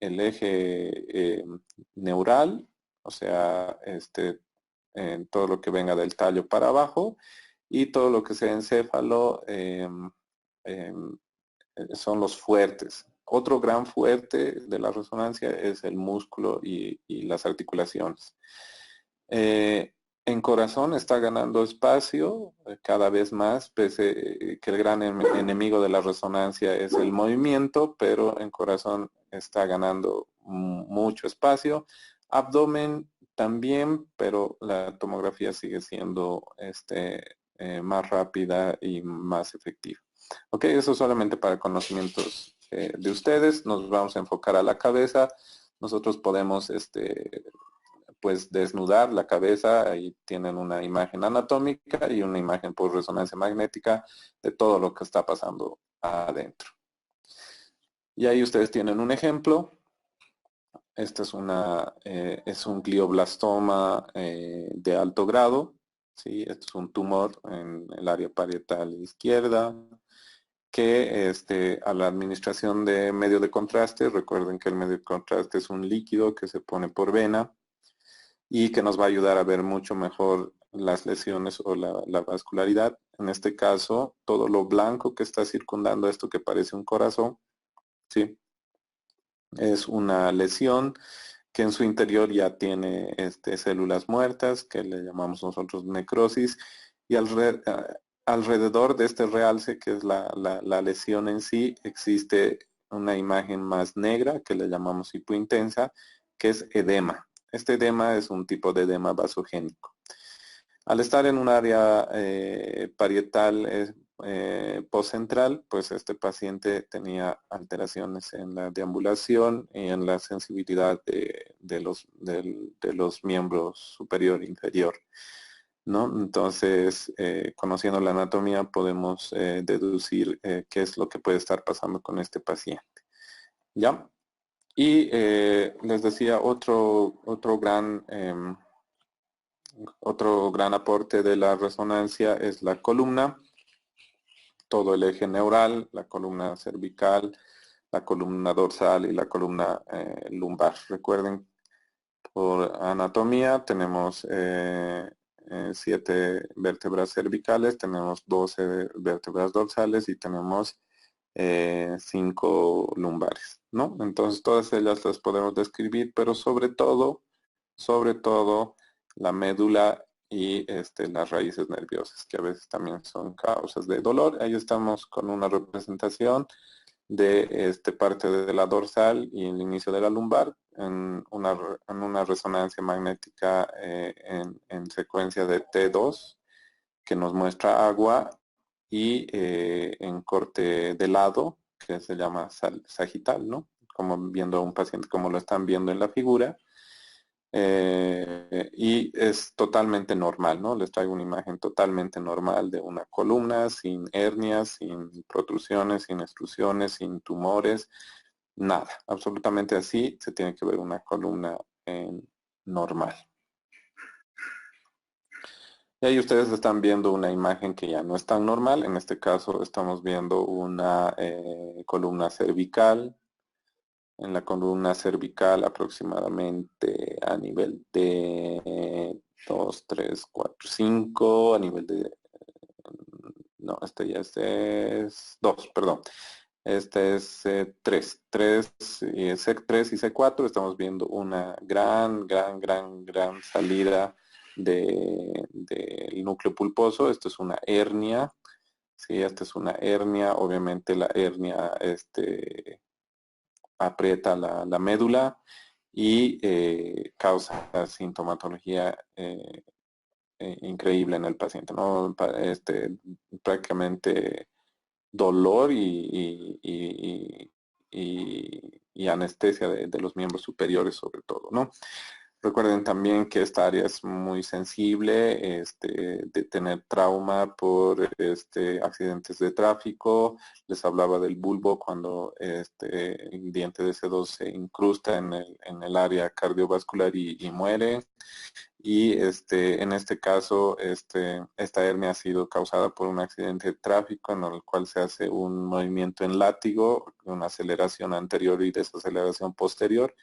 el eje neural, o sea, en todo lo que venga del tallo para abajo, y todo lo que sea encéfalo son los fuertes. Otro gran fuerte de la resonancia es el músculo y las articulaciones. En corazón está ganando espacio cada vez más, pese que el gran enemigo de la resonancia es el movimiento, pero en corazón está ganando mucho espacio. Abdomen también, pero la tomografía sigue siendo más rápida y más efectiva. Ok, eso solamente para conocimientos de ustedes. Nos vamos a enfocar a la cabeza. Nosotros podemos pues desnudar la cabeza, ahí tienen una imagen anatómica y una imagen por resonancia magnética de todo lo que está pasando adentro. Y ahí ustedes tienen un ejemplo. Este es un glioblastoma de alto grado. ¿Sí? Este es un tumor en el área parietal izquierda que a la administración de medio de contraste, recuerden que el medio de contraste es un líquido que se pone por vena y que nos va a ayudar a ver mucho mejor las lesiones o la vascularidad. En este caso, todo lo blanco que está circundando esto que parece un corazón, ¿sí? Es una lesión que en su interior ya tiene células muertas, que le llamamos nosotros necrosis, y alrededor de este realce, que es la lesión en sí, existe una imagen más negra, que le llamamos hipointensa, que es edema. Este edema es un tipo de edema vasogénico. Al estar en un área parietal postcentral, pues este paciente tenía alteraciones en la deambulación y en la sensibilidad de los miembros superior e inferior, ¿no? Entonces, conociendo la anatomía, podemos deducir qué es lo que puede estar pasando con este paciente. ¿Ya? Y les decía, otro gran aporte de la resonancia es la columna, todo el eje neural, la columna cervical, la columna dorsal y la columna lumbar. Recuerden, por anatomía tenemos 7 vértebras cervicales, tenemos 12 vértebras dorsales y tenemos 5 lumbares, ¿no? Entonces todas ellas las podemos describir, pero sobre todo la médula y las raíces nerviosas, que a veces también son causas de dolor. Ahí estamos con una representación de parte de la dorsal y el inicio de la lumbar en una resonancia magnética en secuencia de T2 que nos muestra agua y en corte de lado que se llama sagital, ¿no? Como viendo a un paciente como lo están viendo en la figura. Y es totalmente normal, ¿no? Les traigo una imagen totalmente normal de una columna, sin hernias, sin protrusiones, sin extrusiones, sin tumores, nada. Absolutamente así se tiene que ver una columna normal. Y ahí ustedes están viendo una imagen que ya no es tan normal. En este caso estamos viendo una columna cervical. En la columna cervical aproximadamente a nivel de 2, 3, 4, 5, a nivel de... No, este ya es 2, perdón. Este es 3, 3 y C3 y C4. Estamos viendo una gran salida del núcleo pulposo. Esto es una hernia. Sí, esta es una hernia. Obviamente la hernia aprieta la médula y causa sintomatología increíble en el paciente, ¿no? Prácticamente dolor y anestesia de los miembros superiores sobre todo, ¿no? Recuerden también que esta área es muy sensible, de tener trauma por accidentes de tráfico. Les hablaba del bulbo cuando el diente de C2 se incrusta en el área cardiovascular y muere. Y en este caso, esta hernia ha sido causada por un accidente de tráfico en el cual se hace un movimiento en látigo, una aceleración anterior y desaceleración posterior.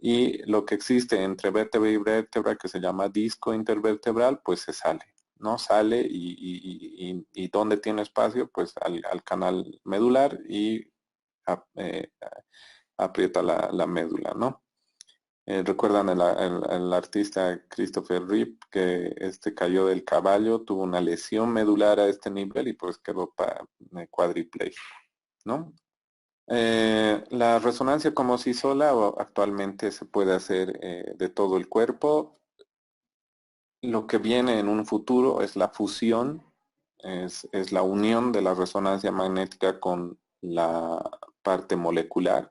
Y lo que existe entre vértebra y vértebra, que se llama disco intervertebral, pues se sale, ¿no? Sale y donde tiene espacio, pues al canal medular y eh, aprieta la médula, ¿no? ¿Recuerdan el artista Christopher Reeve que cayó del caballo, tuvo una lesión medular a este nivel y pues quedó cuadripléjico, ¿no? La resonancia como sí sola actualmente se puede hacer de todo el cuerpo. Lo que viene en un futuro es la fusión, es la unión de la resonancia magnética con la parte molecular.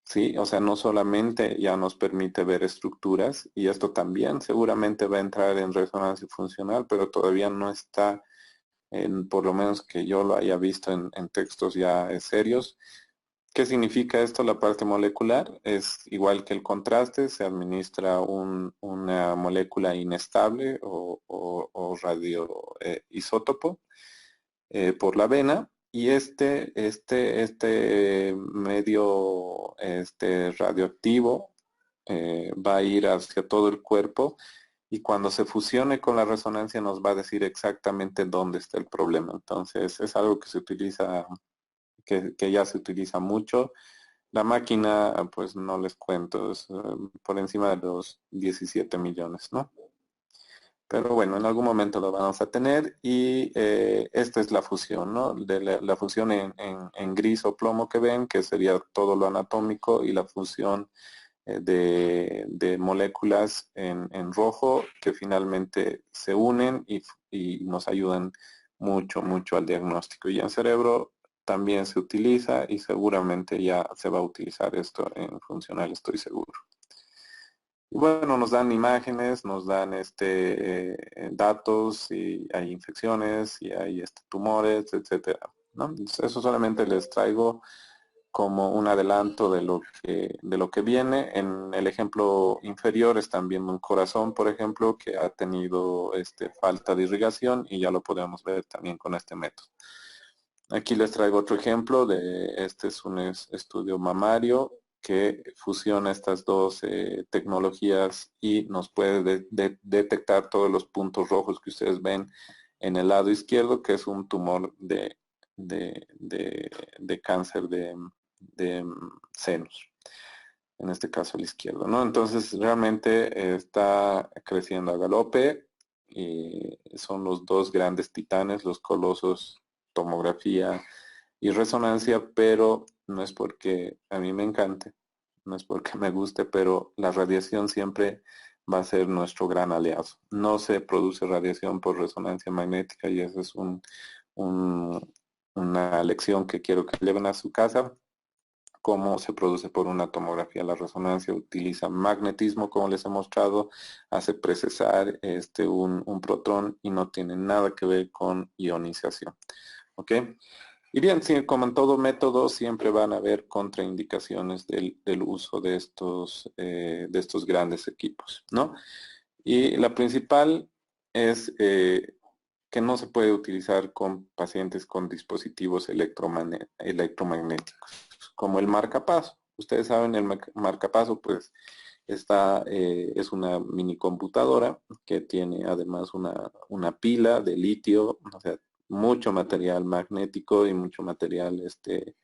Sí, o sea, no solamente ya nos permite ver estructuras, y esto también seguramente va a entrar en resonancia funcional, pero todavía no está, por lo menos que yo lo haya visto en textos ya serios. ¿Qué significa esto? La parte molecular es igual que el contraste, se administra una molécula inestable o radioisótopo por la vena, y este medio radioactivo va a ir hacia todo el cuerpo, y cuando se fusione con la resonancia nos va a decir exactamente dónde está el problema. Entonces es algo que se utiliza, que ya se utiliza mucho. La máquina, pues no les cuento, es por encima de los 17 millones, ¿no? Pero bueno, en algún momento lo vamos a tener, y esta es la fusión, ¿no? De la fusión en gris o plomo que ven, que sería todo lo anatómico, y la fusión de moléculas en rojo, que finalmente se unen y nos ayudan mucho, mucho al diagnóstico. Y en cerebro también se utiliza, y seguramente ya se va a utilizar esto en funcional, estoy seguro. Y bueno, nos dan imágenes, nos dan datos, y hay infecciones, y hay tumores, etcétera, ¿no? Entonces, eso solamente les traigo como un adelanto de lo que viene. En el ejemplo inferior están viendo un corazón, por ejemplo, que ha tenido falta de irrigación, y ya lo podemos ver también con este método. Aquí les traigo otro ejemplo este es un estudio mamario que fusiona estas dos tecnologías y nos puede detectar todos los puntos rojos que ustedes ven en el lado izquierdo, que es un tumor de cáncer de senos, en este caso el izquierdo, ¿no? Entonces realmente está creciendo a galope, y son los dos grandes titanes, los colosos, tomografía y resonancia, pero no es porque a mí me encante, no es porque me guste, pero la radiación siempre va a ser nuestro gran aliado. No se produce radiación por resonancia magnética, y esa es una lección que quiero que lleven a su casa. Cómo se produce por una tomografía. La resonancia utiliza magnetismo, como les he mostrado, hace precesar un protón, y no tiene nada que ver con ionización. ¿Ok? Y bien, sí, como en todo método, siempre van a haber contraindicaciones del uso de estos grandes equipos, ¿no? Y la principal es que no se puede utilizar con pacientes con dispositivos electromagnéticos, como el marcapaso. Ustedes saben, el marcapaso, pues, es una mini computadora que tiene además una pila de litio, o sea, mucho material magnético y mucho material que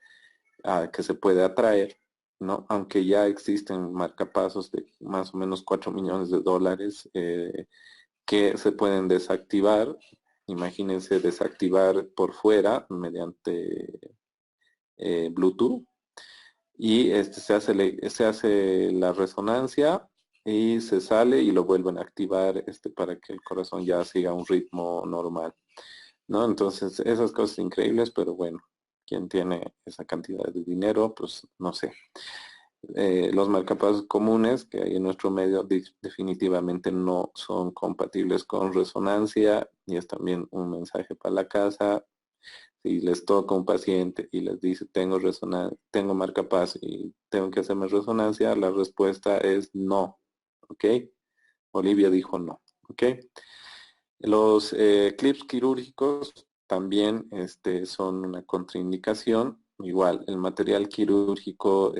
se puede atraer, ¿no? Aunque ya existen marcapasos de más o menos 4 millones de dólares que se pueden desactivar. Imagínense desactivar por fuera mediante Bluetooth, y se hace la resonancia y se sale y lo vuelven a activar para que el corazón ya siga un ritmo normal, ¿no? Entonces, esas cosas increíbles, pero bueno, quien tiene esa cantidad de dinero, pues no sé. Los marcapasos comunes que hay en nuestro medio definitivamente no son compatibles con resonancia y es también un mensaje para la casa. Si les toca un paciente y les dice tengo marcapaso y tengo que hacerme resonancia, la respuesta es no. ¿Ok? Olivia dijo no. ¿Ok? Los clips quirúrgicos también son una contraindicación. Igual, el material quirúrgico,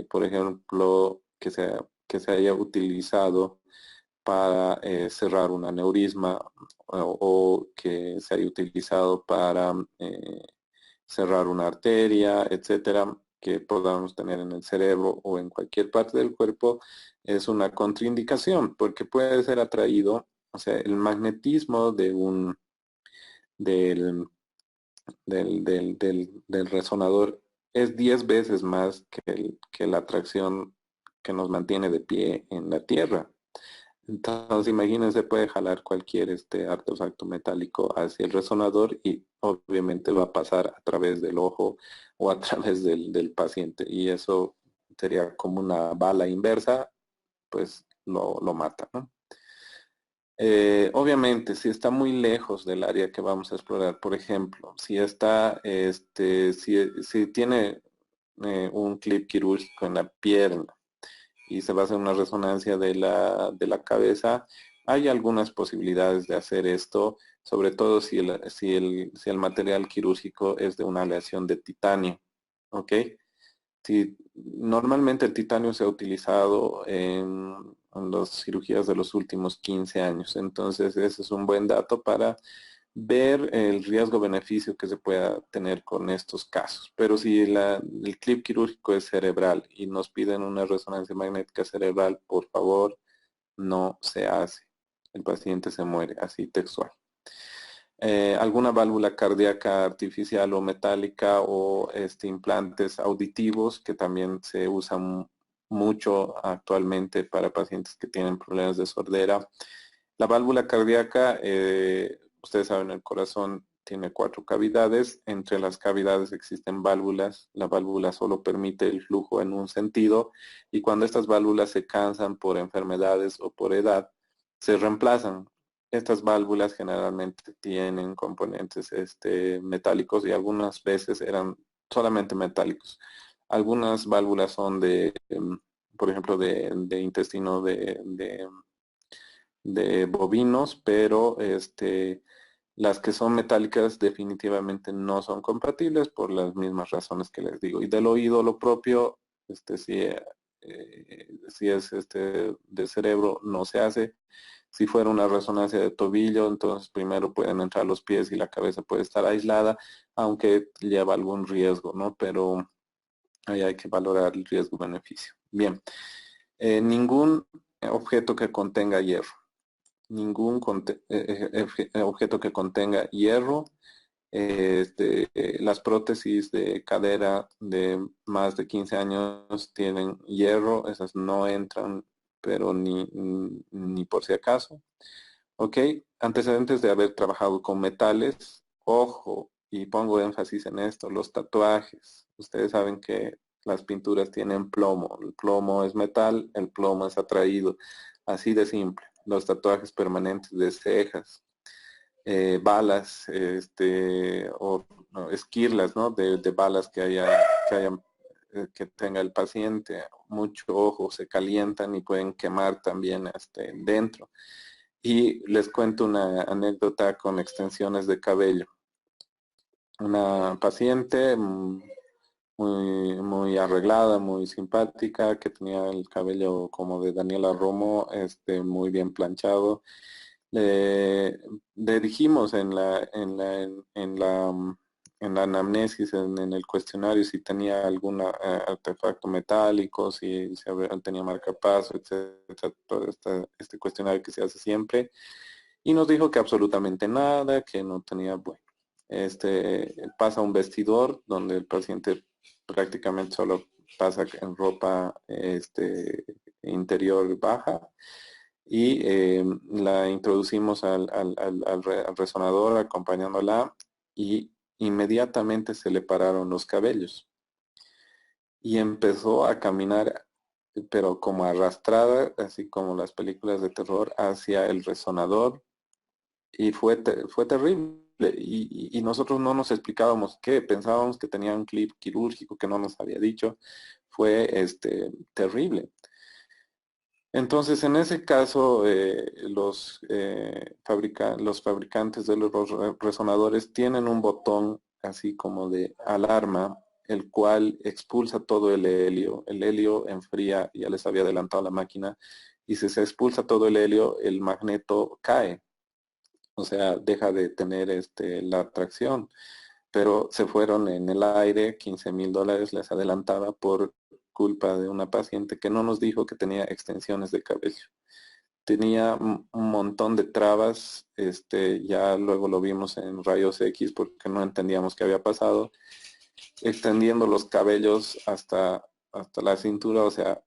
por ejemplo, que se haya utilizado para cerrar un aneurisma o que se haya utilizado para cerrar una arteria, etcétera, que podamos tener en el cerebro o en cualquier parte del cuerpo, es una contraindicación porque puede ser atraído, o sea, el magnetismo del, del resonador es 10 veces más que la atracción que nos mantiene de pie en la Tierra. Entonces, imagínense, puede jalar cualquier artefacto metálico hacia el resonador y obviamente va a pasar a través del ojo o a través del paciente. Y eso sería como una bala inversa, pues lo mata, ¿no? Obviamente, si está muy lejos del área que vamos a explorar, por ejemplo, si tiene un clip quirúrgico en la pierna, y se va a hacer una resonancia de la cabeza, hay algunas posibilidades de hacer esto, sobre todo si el material quirúrgico es de una aleación de titanio. ¿Ok? Si, normalmente el titanio se ha utilizado en las cirugías de los últimos 15 años, entonces ese es un buen dato para ver el riesgo-beneficio que se pueda tener con estos casos. Pero si el clip quirúrgico es cerebral y nos piden una resonancia magnética cerebral, por favor, no se hace. El paciente se muere, así textual. Alguna válvula cardíaca artificial o metálica o implantes auditivos que también se usan mucho actualmente para pacientes que tienen problemas de sordera. La válvula cardíaca, ustedes saben, el corazón tiene 4 cavidades. Entre las cavidades existen válvulas. La válvula solo permite el flujo en un sentido y cuando estas válvulas se cansan por enfermedades o por edad, se reemplazan. Estas válvulas generalmente tienen componentes metálicos y algunas veces eran solamente metálicos. Algunas válvulas son por ejemplo, de intestino de bovinos, pero las que son metálicas definitivamente no son compatibles por las mismas razones que les digo. Y del oído lo propio, si es de cerebro, no se hace. Si fuera una resonancia de tobillo, entonces primero pueden entrar los pies y la cabeza puede estar aislada, aunque lleva algún riesgo, ¿no? Pero ahí hay que valorar el riesgo-beneficio. Bien, ningún objeto que contenga hierro, ningún objeto que contenga hierro, las prótesis de cadera de más de 15 años tienen hierro, esas no entran, pero ni por si acaso. Ok, antecedentes de haber trabajado con metales, ojo, y pongo énfasis en esto, los tatuajes. Ustedes saben que las pinturas tienen plomo, el plomo es metal, el plomo es atraído, así de simple. Los tatuajes permanentes de cejas, balas, o no, esquirlas, ¿no? De balas que tenga el paciente, mucho ojo, se calientan y pueden quemar también dentro. Y les cuento una anécdota con extensiones de cabello. Una paciente muy arreglada, muy simpática, que tenía el cabello como de Daniela Romo, muy bien planchado. Le, le dijimos en la anamnesis, en el cuestionario, si tenía algún artefacto metálico, tenía marcapaso, etcétera, todo este cuestionario que se hace siempre. Y nos dijo que absolutamente nada, que no tenía, bueno, pasa a un vestidor donde el paciente prácticamente solo pasa en ropa interior baja y la introducimos al resonador acompañándola y inmediatamente se le pararon los cabellos. y empezó a caminar, pero como arrastrada, así como las películas de terror, hacia el resonador y fue terrible. Y nosotros no nos explicábamos qué, pensábamos que tenía un clip quirúrgico que no nos había dicho. Fue terrible. Entonces, en ese caso, los fabricantes de los resonadores tienen un botón así como de alarma, el cual expulsa todo el helio. El helio enfría, ya les había adelantado la máquina, y si se expulsa todo el helio, el magneto cae, o sea, deja de tener la atracción. Pero se fueron en el aire, $15,000 les adelantaba por culpa de una paciente que no nos dijo que tenía extensiones de cabello. Tenía un montón de trabas, ya luego lo vimos en rayos X porque no entendíamos qué había pasado, extendiendo los cabellos hasta la cintura, o sea,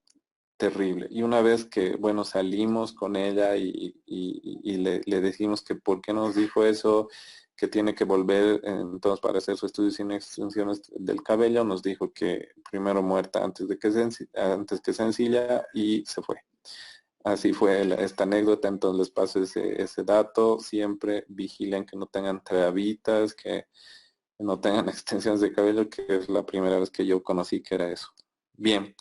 terrible. Y una vez que, bueno, salimos con ella y le dijimos que por qué nos dijo eso, que tiene que volver entonces para hacer su estudio sin extensiones del cabello, nos dijo que primero muerta antes que sencilla, y se fue. Así fue esta anécdota, entonces les paso ese dato. Siempre vigilen que no tengan trabitas, que no tengan extensiones de cabello, que es la primera vez que yo conocí que era eso. Bien,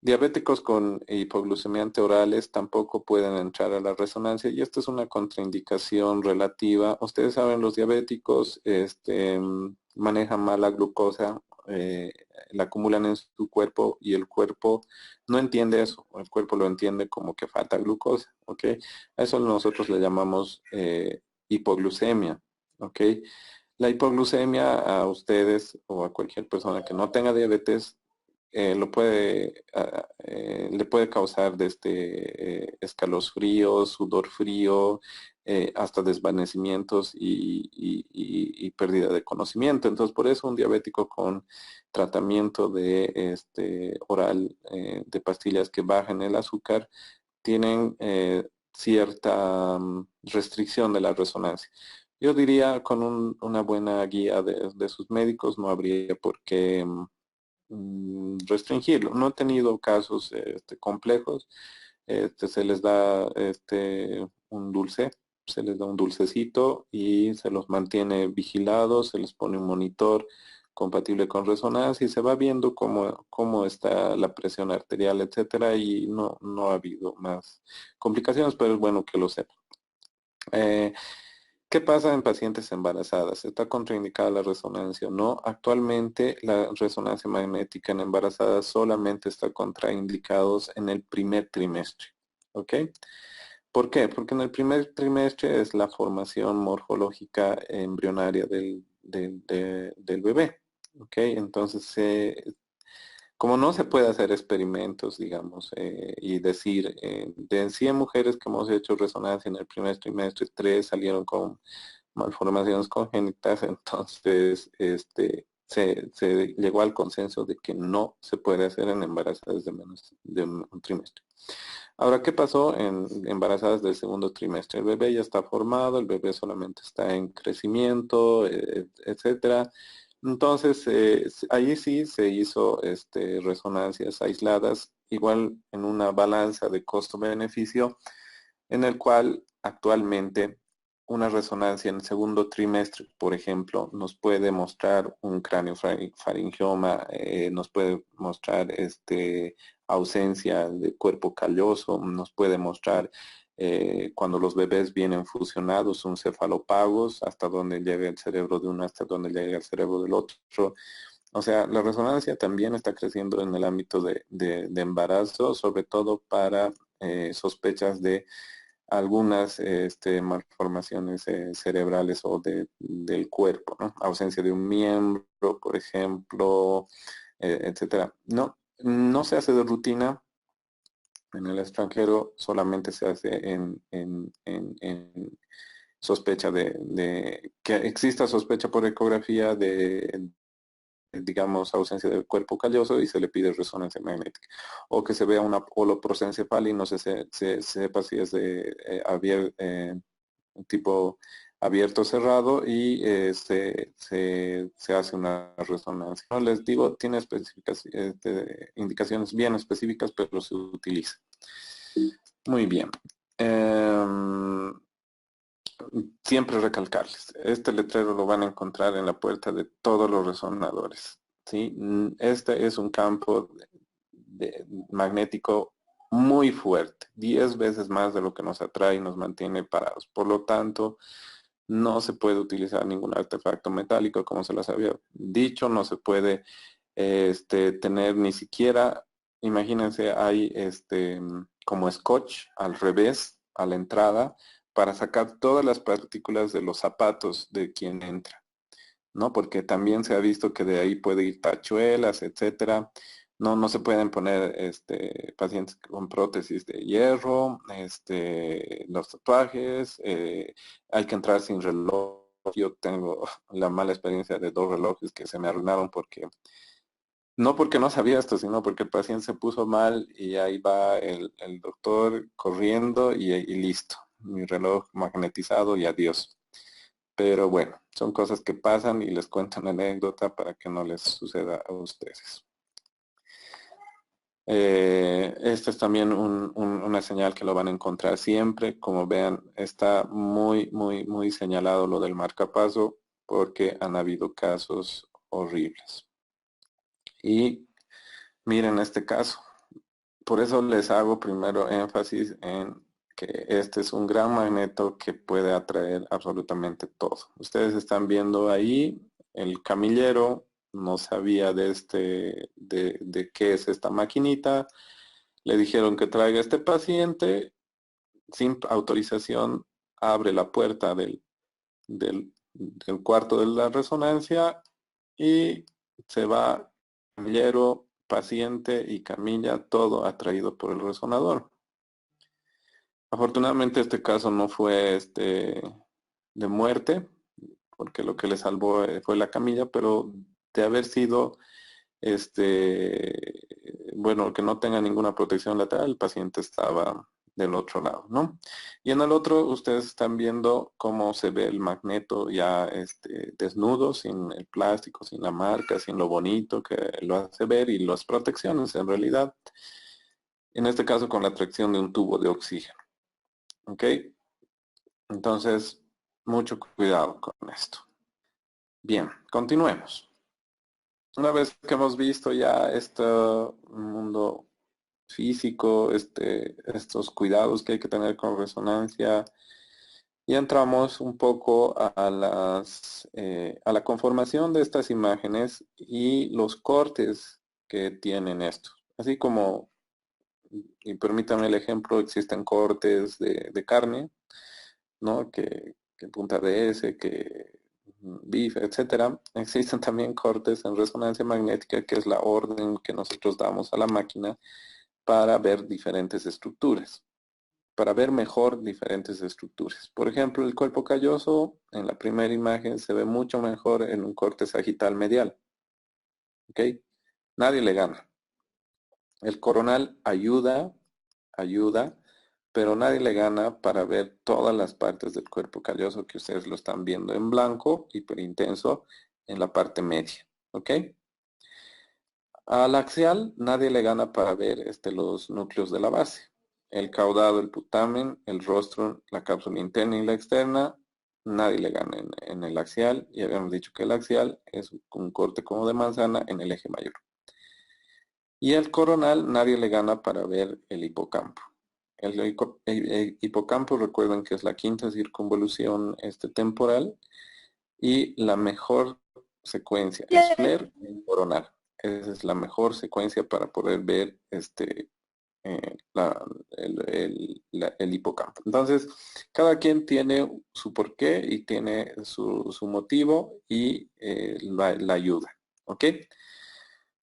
diabéticos con hipoglucemia anteorales tampoco pueden entrar a la resonancia, y esto es una contraindicación relativa. Ustedes saben, los diabéticos manejan mal la glucosa, la acumulan en su cuerpo y el cuerpo no entiende eso. El cuerpo lo entiende como que falta glucosa, ¿ok? A eso nosotros le llamamos hipoglucemia, ¿ok? La hipoglucemia a ustedes o a cualquier persona que no tenga diabetes le puede causar desde escalofríos, sudor frío, hasta desvanecimientos y pérdida de conocimiento. Entonces, por eso un diabético con tratamiento de oral de pastillas que bajen el azúcar tienen cierta restricción de la resonancia. Yo diría con una buena guía de sus médicos no habría por qué restringirlo. No he tenido casos complejos. Se les da un dulce, se les da un dulcecito y se los mantiene vigilados, se les pone un monitor compatible con resonancia y se va viendo cómo está la presión arterial, etcétera, y no ha habido más complicaciones, pero es bueno que lo sepan. Eh, ¿Qué pasa en pacientes embarazadas? ¿Está contraindicada la resonancia o no? Actualmente la resonancia magnética en embarazadas solamente está contraindicados en el primer trimestre. ¿Ok? ¿Por qué? Porque en el primer trimestre es la formación morfológica embrionaria del bebé. ¿Ok? Entonces como no se puede hacer experimentos, digamos, y decir, de 100 mujeres que hemos hecho resonancia en el primer trimestre, 3 salieron con malformaciones congénitas, entonces se llegó al consenso de que no se puede hacer en embarazadas de menos de un trimestre. Ahora, ¿qué pasó en embarazadas del segundo trimestre? El bebé ya está formado, el bebé solamente está en crecimiento, etcétera. Entonces, allí sí se hizo resonancias aisladas, igual en una balanza de costo-beneficio, en el cual actualmente una resonancia en el segundo trimestre, por ejemplo, nos puede mostrar un cráneo faringioma, nos puede mostrar ausencia de cuerpo calloso, nos puede mostrar cuando los bebés vienen fusionados, un cefalopagos, hasta donde llega el cerebro de uno, hasta donde llega el cerebro del otro. O sea, la resonancia también está creciendo en el ámbito de embarazo, sobre todo para sospechas de algunas malformaciones cerebrales o del cuerpo, ¿no? Ausencia de un miembro, por ejemplo, etcétera. No se hace de rutina. En el extranjero solamente se hace en sospecha de que exista sospecha por ecografía de, digamos, ausencia del cuerpo calloso, y se le pide resonancia magnética. O que se vea una holoprosencefalia y no se sepa si es de tipo abierto cerrado y se hace una resonancia. No les digo, tiene indicaciones bien específicas, pero se utiliza. Muy bien. Siempre recalcarles, este letrero lo van a encontrar en la puerta de todos los resonadores. ¿Sí? Este es un campo magnético muy fuerte, 10 veces más de lo que nos atrae y nos mantiene parados. Por lo tanto, no se puede utilizar ningún artefacto metálico, como se les había dicho, no se puede tener ni siquiera, imagínense, hay como scotch al revés, a la entrada, para sacar todas las partículas de los zapatos de quien entra, ¿no? Porque también se ha visto que de ahí puede ir tachuelas, etcétera. No, no se pueden poner pacientes con prótesis de hierro, los tatuajes, hay que entrar sin reloj. Yo tengo la mala experiencia de 2 relojes que se me arruinaron no porque no sabía esto, sino porque el paciente se puso mal y ahí va el doctor corriendo y listo. Mi reloj magnetizado y adiós. Pero bueno, son cosas que pasan y les cuento una anécdota para que no les suceda a ustedes. Esta es también una señal que lo van a encontrar siempre. Como vean, está muy, muy, muy señalado lo del marcapaso porque han habido casos horribles. Y miren este caso. Por eso les hago primero énfasis en que este es un gran magneto que puede atraer absolutamente todo. Ustedes están viendo ahí el camillero, no sabía de qué es esta maquinita, le dijeron que traiga este paciente, sin autorización abre la puerta del cuarto de la resonancia y se va camillero, paciente y camilla, todo atraído por el resonador. Afortunadamente este caso no fue de muerte, porque lo que le salvó fue la camilla, pero de haber sido bueno, que no tenga ninguna protección lateral, el paciente estaba del otro lado, ¿no? Y en el otro ustedes están viendo cómo se ve el magneto ya desnudo, sin el plástico, sin la marca, sin lo bonito que lo hace ver y las protecciones en realidad. En este caso con la tracción de un tubo de oxígeno. ¿Ok? Entonces, mucho cuidado con esto. Bien, continuemos. Una vez que hemos visto ya este mundo físico, estos cuidados que hay que tener con resonancia, y entramos un poco a la conformación de estas imágenes y los cortes que tienen estos. Así como, y permítanme el ejemplo, existen cortes de carne, ¿no? Que punta de S, que bife, etcétera. Existen también cortes en resonancia magnética, que es la orden que nosotros damos a la máquina para ver diferentes estructuras, para ver mejor diferentes estructuras. Por ejemplo, el cuerpo calloso en la primera imagen se ve mucho mejor en un corte sagital medial. ¿Ok? Nadie le gana. El coronal ayuda, pero nadie le gana para ver todas las partes del cuerpo calloso que ustedes lo están viendo en blanco, hiperintenso, en la parte media. ¿Ok? Al axial nadie le gana para ver los núcleos de la base. El caudado, el putamen, el rostrum, la cápsula interna y la externa, nadie le gana en el axial. Y habíamos dicho que el axial es un corte como de manzana en el eje mayor. Y el coronal nadie le gana para ver el hipocampo. El hipocampo, recuerden que es la quinta circunvolución temporal y la mejor secuencia es FLAIR y coronal. Esa es la mejor secuencia para poder ver el hipocampo. Entonces, cada quien tiene su porqué y tiene su motivo y la ayuda. ¿Ok?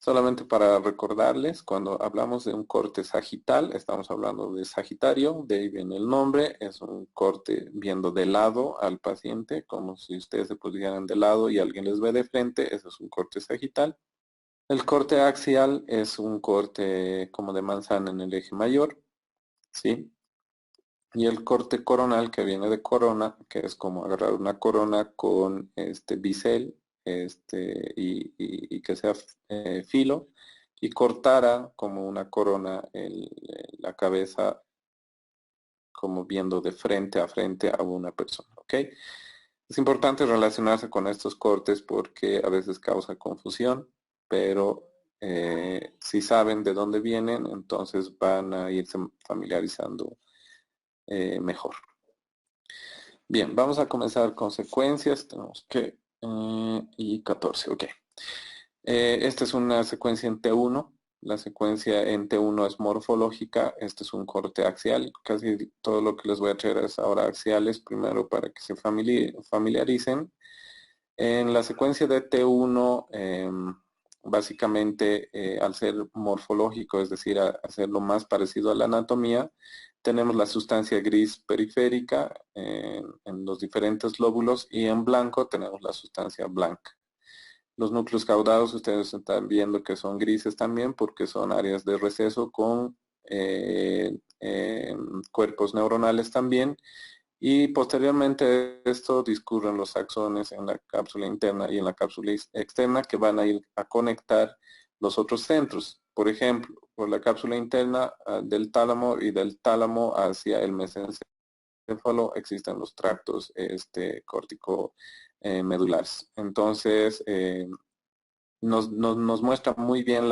Solamente para recordarles, cuando hablamos de un corte sagital, estamos hablando de Sagitario, de ahí viene el nombre, es un corte viendo de lado al paciente, como si ustedes se pusieran de lado y alguien les ve de frente, eso es un corte sagital. El corte axial es un corte como de manzana en el eje mayor, ¿sí? Y el corte coronal que viene de corona, que es como agarrar una corona con bisel y que sea filo, y cortara como una corona la cabeza como viendo de frente a una persona, ¿ok? Es importante relacionarse con estos cortes porque a veces causa confusión, pero si saben de dónde vienen, entonces van a irse familiarizando mejor. Bien, vamos a comenzar con secuencias. Tenemos que... y 14, ok. Esta es una secuencia en T1. La secuencia en T1 es morfológica. Este es un corte axial. Casi todo lo que les voy a traer es ahora axiales, primero para que se familiaricen. En la secuencia de T1, básicamente, al ser morfológico, es decir, a ser lo más parecido a la anatomía, tenemos la sustancia gris periférica en los diferentes lóbulos y en blanco tenemos la sustancia blanca. Los núcleos caudados ustedes están viendo que son grises también porque son áreas de receso con cuerpos neuronales también. Y posteriormente a esto discurren los axones en la cápsula interna y en la cápsula externa que van a ir a conectar los otros centros. Por ejemplo, por la cápsula interna del tálamo y del tálamo hacia el mesencéfalo existen los tractos córtico medulares. Entonces, nos muestra muy bien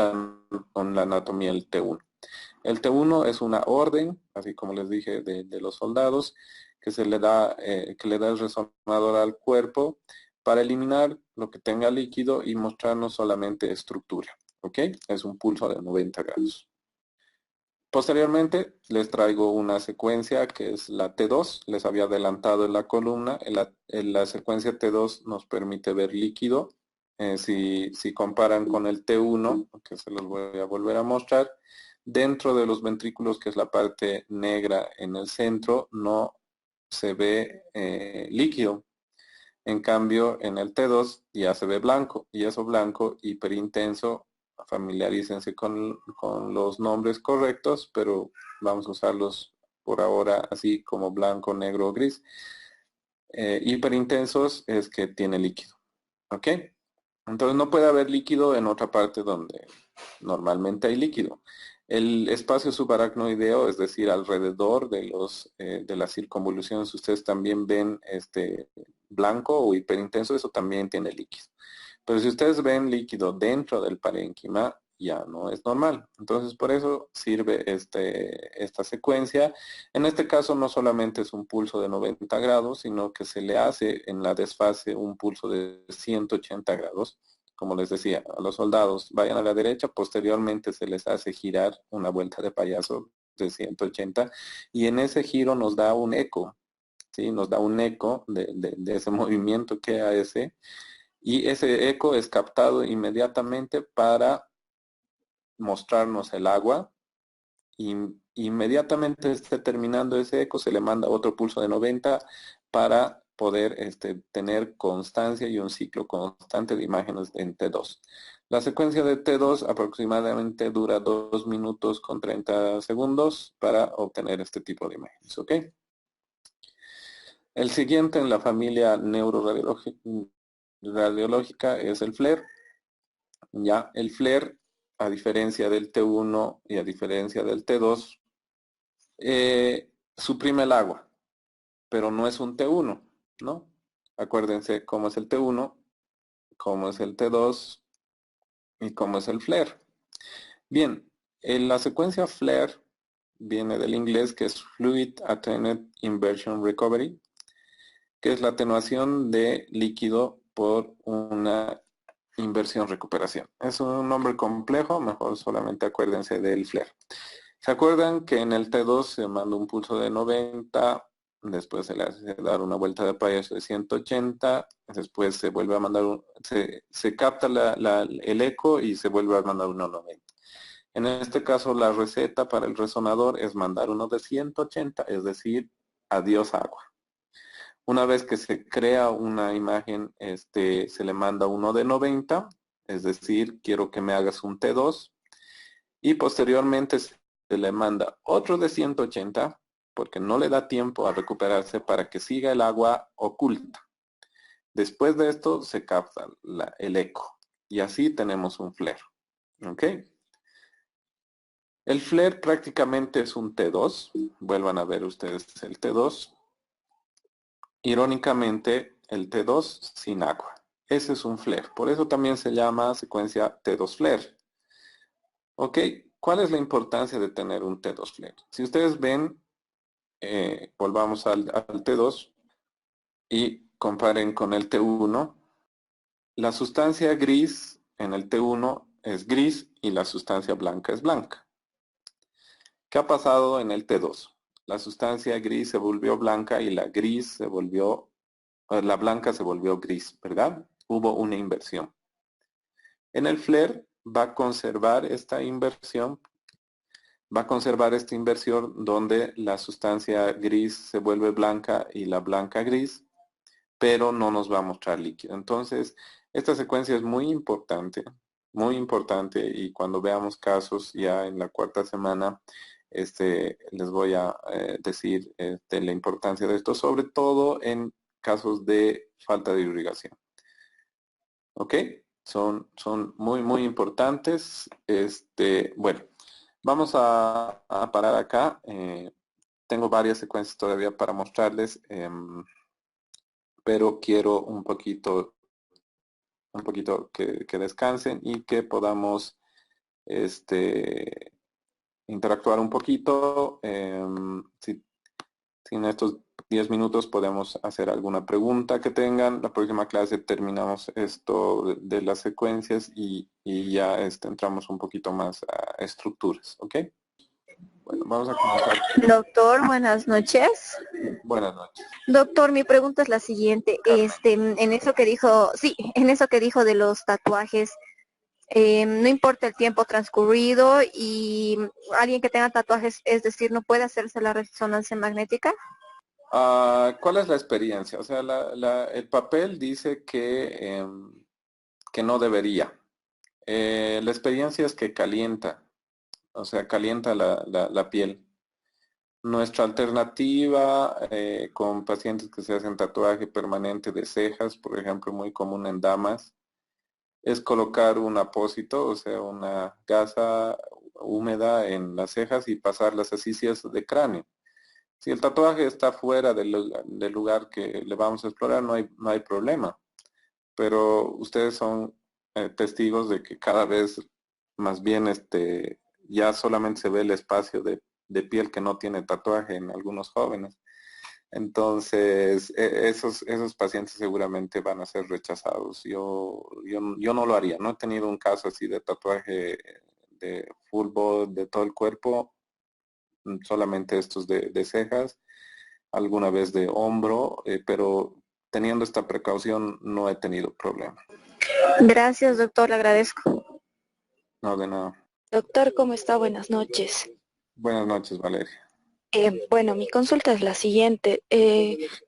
con la anatomía el T1. El T1 es una orden, así como les dije, de los soldados, que que le da el resonador al cuerpo para eliminar lo que tenga líquido y mostrarnos solamente estructura. ¿Ok? Es un pulso de 90 grados. Posteriormente les traigo una secuencia que es la T2. Les había adelantado en la columna. En la secuencia T2 nos permite ver líquido. Si comparan con el T1, que se los voy a volver a mostrar, dentro de los ventrículos, que es la parte negra en el centro, no se ve líquido. En cambio, en el T2 ya se ve blanco, y eso blanco hiperintenso, familiarícense con los nombres correctos, pero vamos a usarlos por ahora así como blanco, negro o gris. Hiperintensos es que tiene líquido, ¿ok? Entonces no puede haber líquido en otra parte donde normalmente hay líquido. El espacio subaracnoideo, es decir, alrededor de la circunvolución, si ustedes también ven blanco o hiperintenso, eso también tiene líquido. Pero si ustedes ven líquido dentro del parénquima, ya no es normal. Entonces, por eso sirve esta secuencia. En este caso, no solamente es un pulso de 90 grados, sino que se le hace en la desfase un pulso de 180 grados. Como les decía, a los soldados vayan a la derecha, posteriormente se les hace girar una vuelta de payaso de 180 y en ese giro nos da un eco, ¿sí? Nos da un eco de ese movimiento que hace y ese eco es captado inmediatamente para mostrarnos el agua y inmediatamente esté terminando ese eco se le manda otro pulso de 90 para poder tener constancia y un ciclo constante de imágenes en T2. La secuencia de T2 aproximadamente dura 2 minutos con 30 segundos para obtener este tipo de imágenes, ¿ok? El siguiente en la familia neuroradiológica es el FLAIR. Ya el FLAIR, a diferencia del T1 y a diferencia del T2, suprime el agua, pero no es un T1, ¿no? Acuérdense cómo es el T1, cómo es el T2 y cómo es el FLAIR. Bien, en la secuencia FLAIR viene del inglés que es Fluid Attenuated Inversion Recovery, que es la atenuación de líquido por una inversión recuperación. Es un nombre complejo, mejor solamente acuérdense del FLAIR. ¿Se acuerdan que en el T2 se manda un pulso de 90, después se le hace dar una vuelta de payaso de 180, después se vuelve a mandar, se capta el eco y se vuelve a mandar uno 90? En este caso la receta para el resonador es mandar uno de 180, es decir, adiós agua. Una vez que se crea una imagen, se le manda uno de 90, es decir, quiero que me hagas un T2, y posteriormente se le manda otro de 180 porque no le da tiempo a recuperarse para que siga el agua oculta. Después de esto se capta el eco y así tenemos un flare. ¿Ok? El flare prácticamente es un T2. Vuelvan a ver ustedes el T2. Irónicamente, el T2 sin agua. Ese es un flare. Por eso también se llama secuencia T2 flare. ¿Ok? ¿Cuál es la importancia de tener un T2 flare? Si ustedes ven, volvamos al T2 y comparen con el T1. La sustancia gris en el T1 es gris y la sustancia blanca es blanca. ¿Qué ha pasado en el T2? La sustancia gris se volvió blanca y la blanca se volvió gris, ¿verdad? Hubo una inversión. En el flare va a conservar esta inversión, donde la sustancia gris se vuelve blanca y la blanca gris, pero no nos va a mostrar líquido. Entonces, esta secuencia es muy importante, y cuando veamos casos ya en la cuarta semana, les voy a decir la importancia de esto, sobre todo en casos de falta de irrigación. ¿Ok? Son muy, muy importantes. Bueno, vamos a parar acá. Tengo varias secuencias todavía para mostrarles, pero quiero un poquito que descansen y que podamos interactuar un poquito. Si en estos 10 minutos podemos hacer alguna pregunta que tengan. La próxima clase terminamos esto de las secuencias y ya entramos un poquito más a estructuras. ¿Ok? Bueno, vamos a comenzar. Doctor, buenas noches. Buenas noches. Doctor, mi pregunta es la siguiente. En eso que dijo, sí, en eso que dijo de los tatuajes, no importa el tiempo transcurrido y alguien que tenga tatuajes, es decir, no puede hacerse la resonancia magnética. ¿Cuál es la experiencia? O sea, el papel dice que no debería. La experiencia es que calienta, o sea, calienta la piel. Nuestra alternativa con pacientes que se hacen tatuaje permanente de cejas, por ejemplo, muy común en damas, es colocar un apósito, o sea, una gasa húmeda en las cejas y pasarlas así si es de cráneo. Si el tatuaje está fuera del lugar que le vamos a explorar, no hay problema. Pero ustedes son testigos de que cada vez más bien ya solamente se ve el espacio de piel que no tiene tatuaje en algunos jóvenes. Entonces, esos pacientes seguramente van a ser rechazados. Yo no lo haría. No he tenido un caso así de tatuaje de full body, de todo el cuerpo, solamente estos de cejas, alguna vez de hombro, pero teniendo esta precaución no he tenido problema. Gracias, doctor, le agradezco. No, de nada. Doctor, ¿cómo está? Buenas noches. Buenas noches, Valeria. Bueno, mi consulta es la siguiente.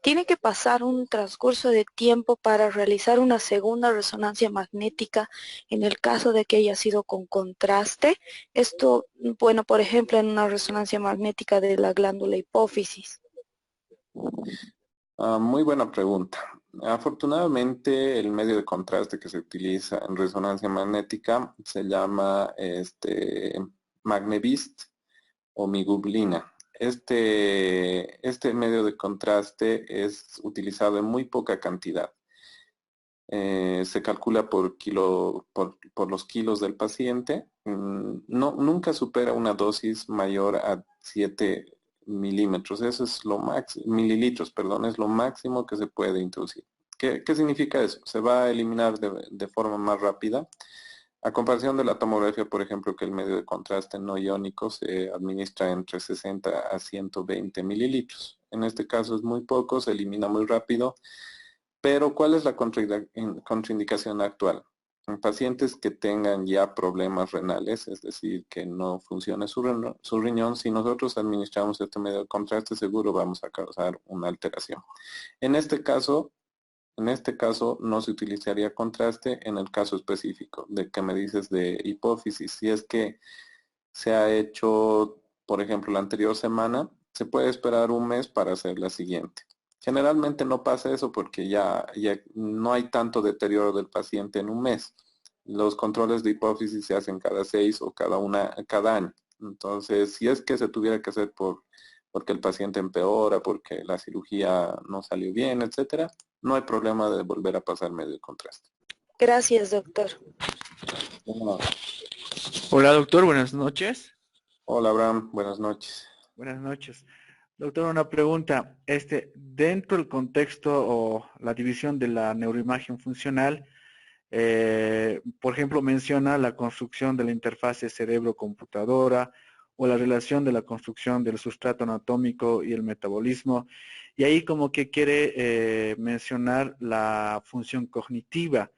¿Tiene que pasar un transcurso de tiempo para realizar una segunda resonancia magnética en el caso de que haya sido con contraste? Esto, bueno, por ejemplo, en una resonancia magnética de la glándula hipófisis. Muy buena pregunta. Afortunadamente, el medio de contraste que se utiliza en resonancia magnética se llama Magnevist o migoblina. Este medio de contraste es utilizado en muy poca cantidad. Se calcula por los kilos del paciente. Nunca supera una dosis mayor a 7 milímetros. Eso es lo máximo, mililitros, perdón, es lo máximo que se puede introducir. ¿Qué significa eso? Se va a eliminar de forma más rápida. A comparación de la tomografía, por ejemplo, que el medio de contraste no iónico se administra entre 60 a 120 mililitros. En este caso es muy poco, se elimina muy rápido. Pero ¿cuál es la contraindicación actual? En pacientes que tengan ya problemas renales, es decir, que no funcione su riñón, si nosotros administramos este medio de contraste, seguro vamos a causar una alteración. En este caso no se utilizaría contraste en el caso específico de que me dices de hipófisis. Si es que se ha hecho, por ejemplo, la anterior semana, se puede esperar un mes para hacer la siguiente. Generalmente no pasa eso porque ya no hay tanto deterioro del paciente en un mes. Los controles de hipófisis se hacen cada 6 o cada año. Entonces, si es que se tuviera que hacer porque el paciente empeora, porque la cirugía no salió bien, etcétera, no hay problema de volver a pasar medio contraste. Gracias, doctor. Bueno, Hola doctor, buenas noches. hola Abraham, buenas noches. Buenas noches. Doctor, una pregunta. Dentro del contexto o la división de la neuroimagen funcional, por ejemplo, menciona la construcción de la interfase cerebro-computadora o la relación de la construcción del sustrato anatómico y el metabolismo. Y ahí como que quiere mencionar la función cognitiva,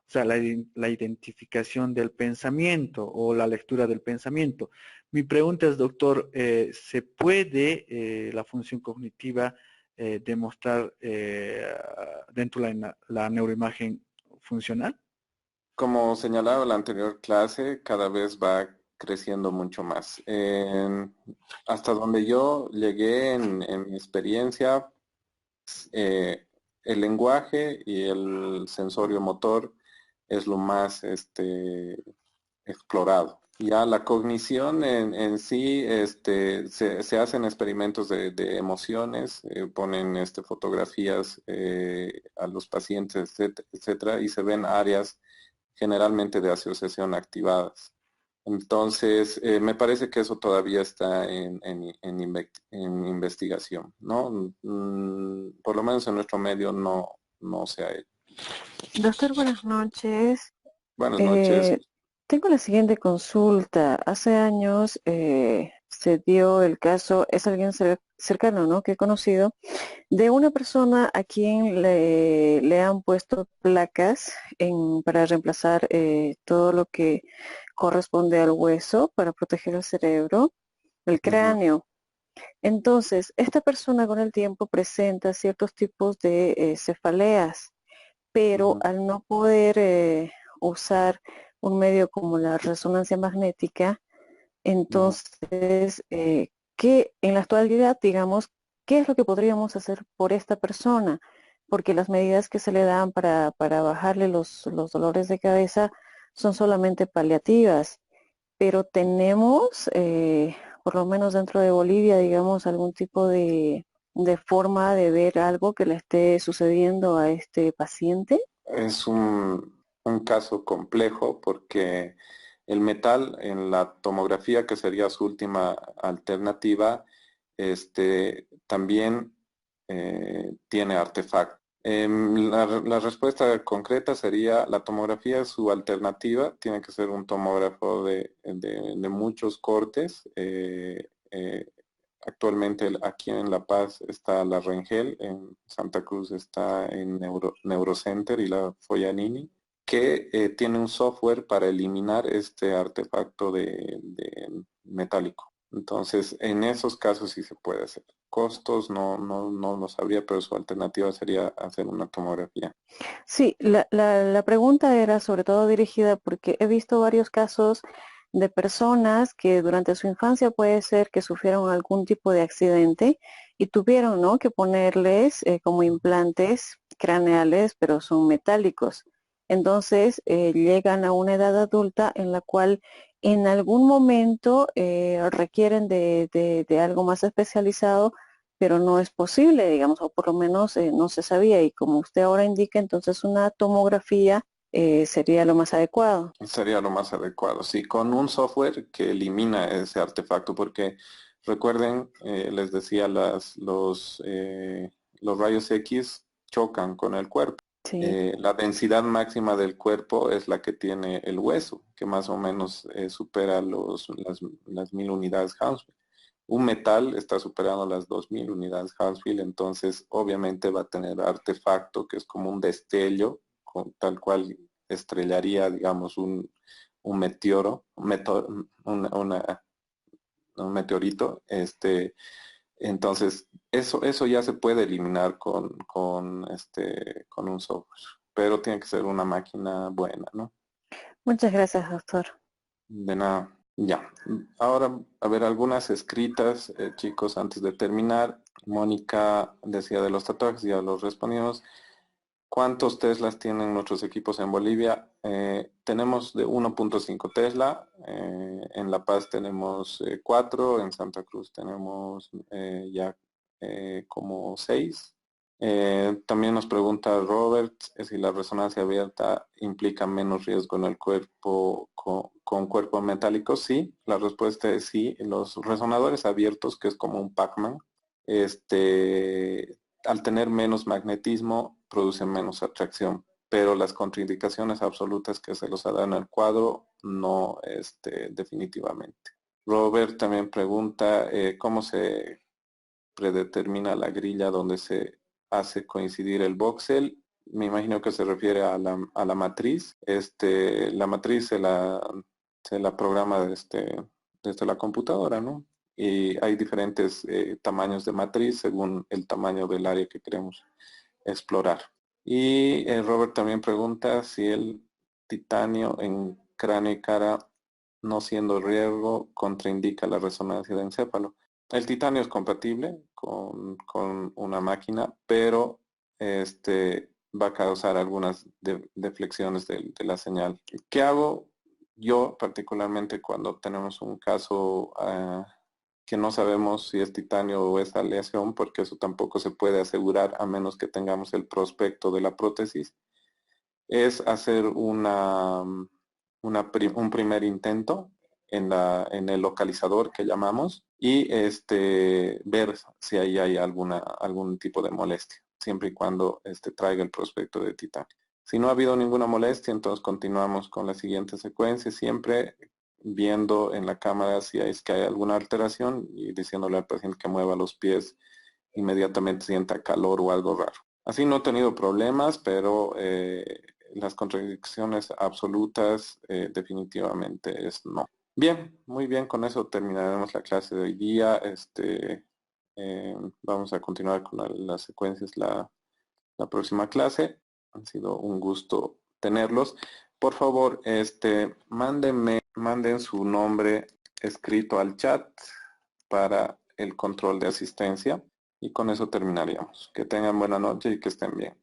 o sea, la identificación del pensamiento o la lectura del pensamiento. Mi pregunta es, doctor, ¿se puede la función cognitiva demostrar dentro de la neuroimagen funcional? Como señalaba en la anterior clase, cada vez va creciendo mucho más. Hasta donde yo llegué en mi experiencia, eh, el lenguaje y el sensorio motor es lo más explorado. Ya la cognición en sí, se hacen experimentos de emociones, ponen fotografías a los pacientes, etcétera, y se ven áreas generalmente de asociación activadas. Entonces, me parece que eso todavía está en investigación, ¿no? Por lo menos en nuestro medio no se ha hecho. Doctor, buenas noches. Buenas noches. Tengo la siguiente consulta. Hace años se dio el caso, es alguien cercano, ¿no? Que he conocido, de una persona a quien le han puesto placas para reemplazar todo lo que corresponde al hueso para proteger el cerebro, el cráneo. Entonces, esta persona con el tiempo presenta ciertos tipos de cefaleas, pero al no poder usar un medio como la resonancia magnética, entonces, ¿qué en la actualidad, digamos, qué es lo que podríamos hacer por esta persona? Porque las medidas que se le dan para bajarle los dolores de cabeza son solamente paliativas, pero tenemos, por lo menos dentro de Bolivia, digamos, algún tipo de forma de ver algo que le esté sucediendo a este paciente. Es un caso complejo porque el metal en la tomografía, que sería su última alternativa, también tiene artefacto. La respuesta concreta sería la tomografía, su alternativa, tiene que ser un tomógrafo de muchos cortes. Actualmente aquí en La Paz está la Rengel, en Santa Cruz está en Neurocenter y la Foyanini, que tiene un software para eliminar este artefacto de metálico. Entonces, en esos casos sí se puede hacer. Costos no lo sabría, pero su alternativa sería hacer una tomografía. Sí, la pregunta era sobre todo dirigida porque he visto varios casos de personas que durante su infancia puede ser que sufrieron algún tipo de accidente y tuvieron, ¿no?, que ponerles como implantes craneales, pero son metálicos. Entonces llegan a una edad adulta en la cual en algún momento requieren de algo más especializado, pero no es posible, digamos, o por lo menos no se sabía. Y como usted ahora indica, entonces una tomografía sería lo más adecuado. Sería lo más adecuado, sí, con un software que elimina ese artefacto, porque recuerden, les decía, los rayos X chocan con el cuerpo. Sí. La densidad máxima del cuerpo es la que tiene el hueso, que más o menos supera las 1000 unidades Hounsfield. Un metal está superando las 2000 unidades Hounsfield, entonces obviamente va a tener artefacto que es como un destello, tal cual estrellaría, digamos, un meteoro, un meteorito. Entonces, eso ya se puede eliminar con un software, pero tiene que ser una máquina buena, ¿no? Muchas gracias, doctor. De nada. Ya, ahora a ver algunas escritas, chicos, antes de terminar. Mónica decía de los tatuajes, ya los respondimos. ¿Cuántos Teslas tienen nuestros equipos en Bolivia? Tenemos de 1.5 Tesla, en La Paz tenemos 4, en Santa Cruz tenemos ya como 6. También nos pregunta Robert si la resonancia abierta implica menos riesgo en el cuerpo con cuerpos metálicos. Sí, la respuesta es sí. Los resonadores abiertos, que es como un Pac-Man, al tener menos magnetismo, producen menos atracción, pero las contraindicaciones absolutas que se los da en el cuadro, no, definitivamente. Robert también pregunta cómo se predetermina la grilla donde se hace coincidir el voxel. Me imagino que se refiere a la matriz. La matriz se la programa desde la computadora, ¿no? Y hay diferentes tamaños de matriz según el tamaño del área que queremos explorar. Y Robert también pregunta si el titanio en cráneo y cara, no siendo riesgo, contraindica la resonancia de encéfalo. El titanio es compatible con una máquina, pero va a causar algunas deflexiones de la señal. ¿Qué hago yo particularmente cuando tenemos un caso que no sabemos si es titanio o es aleación, porque eso tampoco se puede asegurar a menos que tengamos el prospecto de la prótesis? Es hacer un primer intento en el localizador que llamamos y ver si ahí hay algún tipo de molestia, siempre y cuando traiga el prospecto de titanio. Si no ha habido ninguna molestia, entonces continuamos con la siguiente secuencia, siempre viendo en la cámara si es que hay alguna alteración y diciéndole al paciente que mueva los pies, inmediatamente sienta calor o algo raro. Así no he tenido problemas, pero las contradicciones absolutas definitivamente es no. Bien, muy bien, con eso terminaremos la clase de hoy día. Vamos a continuar con las secuencias la próxima clase. Ha sido un gusto tenerlos. Por favor, manden su nombre escrito al chat para el control de asistencia y con eso terminaríamos. Que tengan buena noche y que estén bien.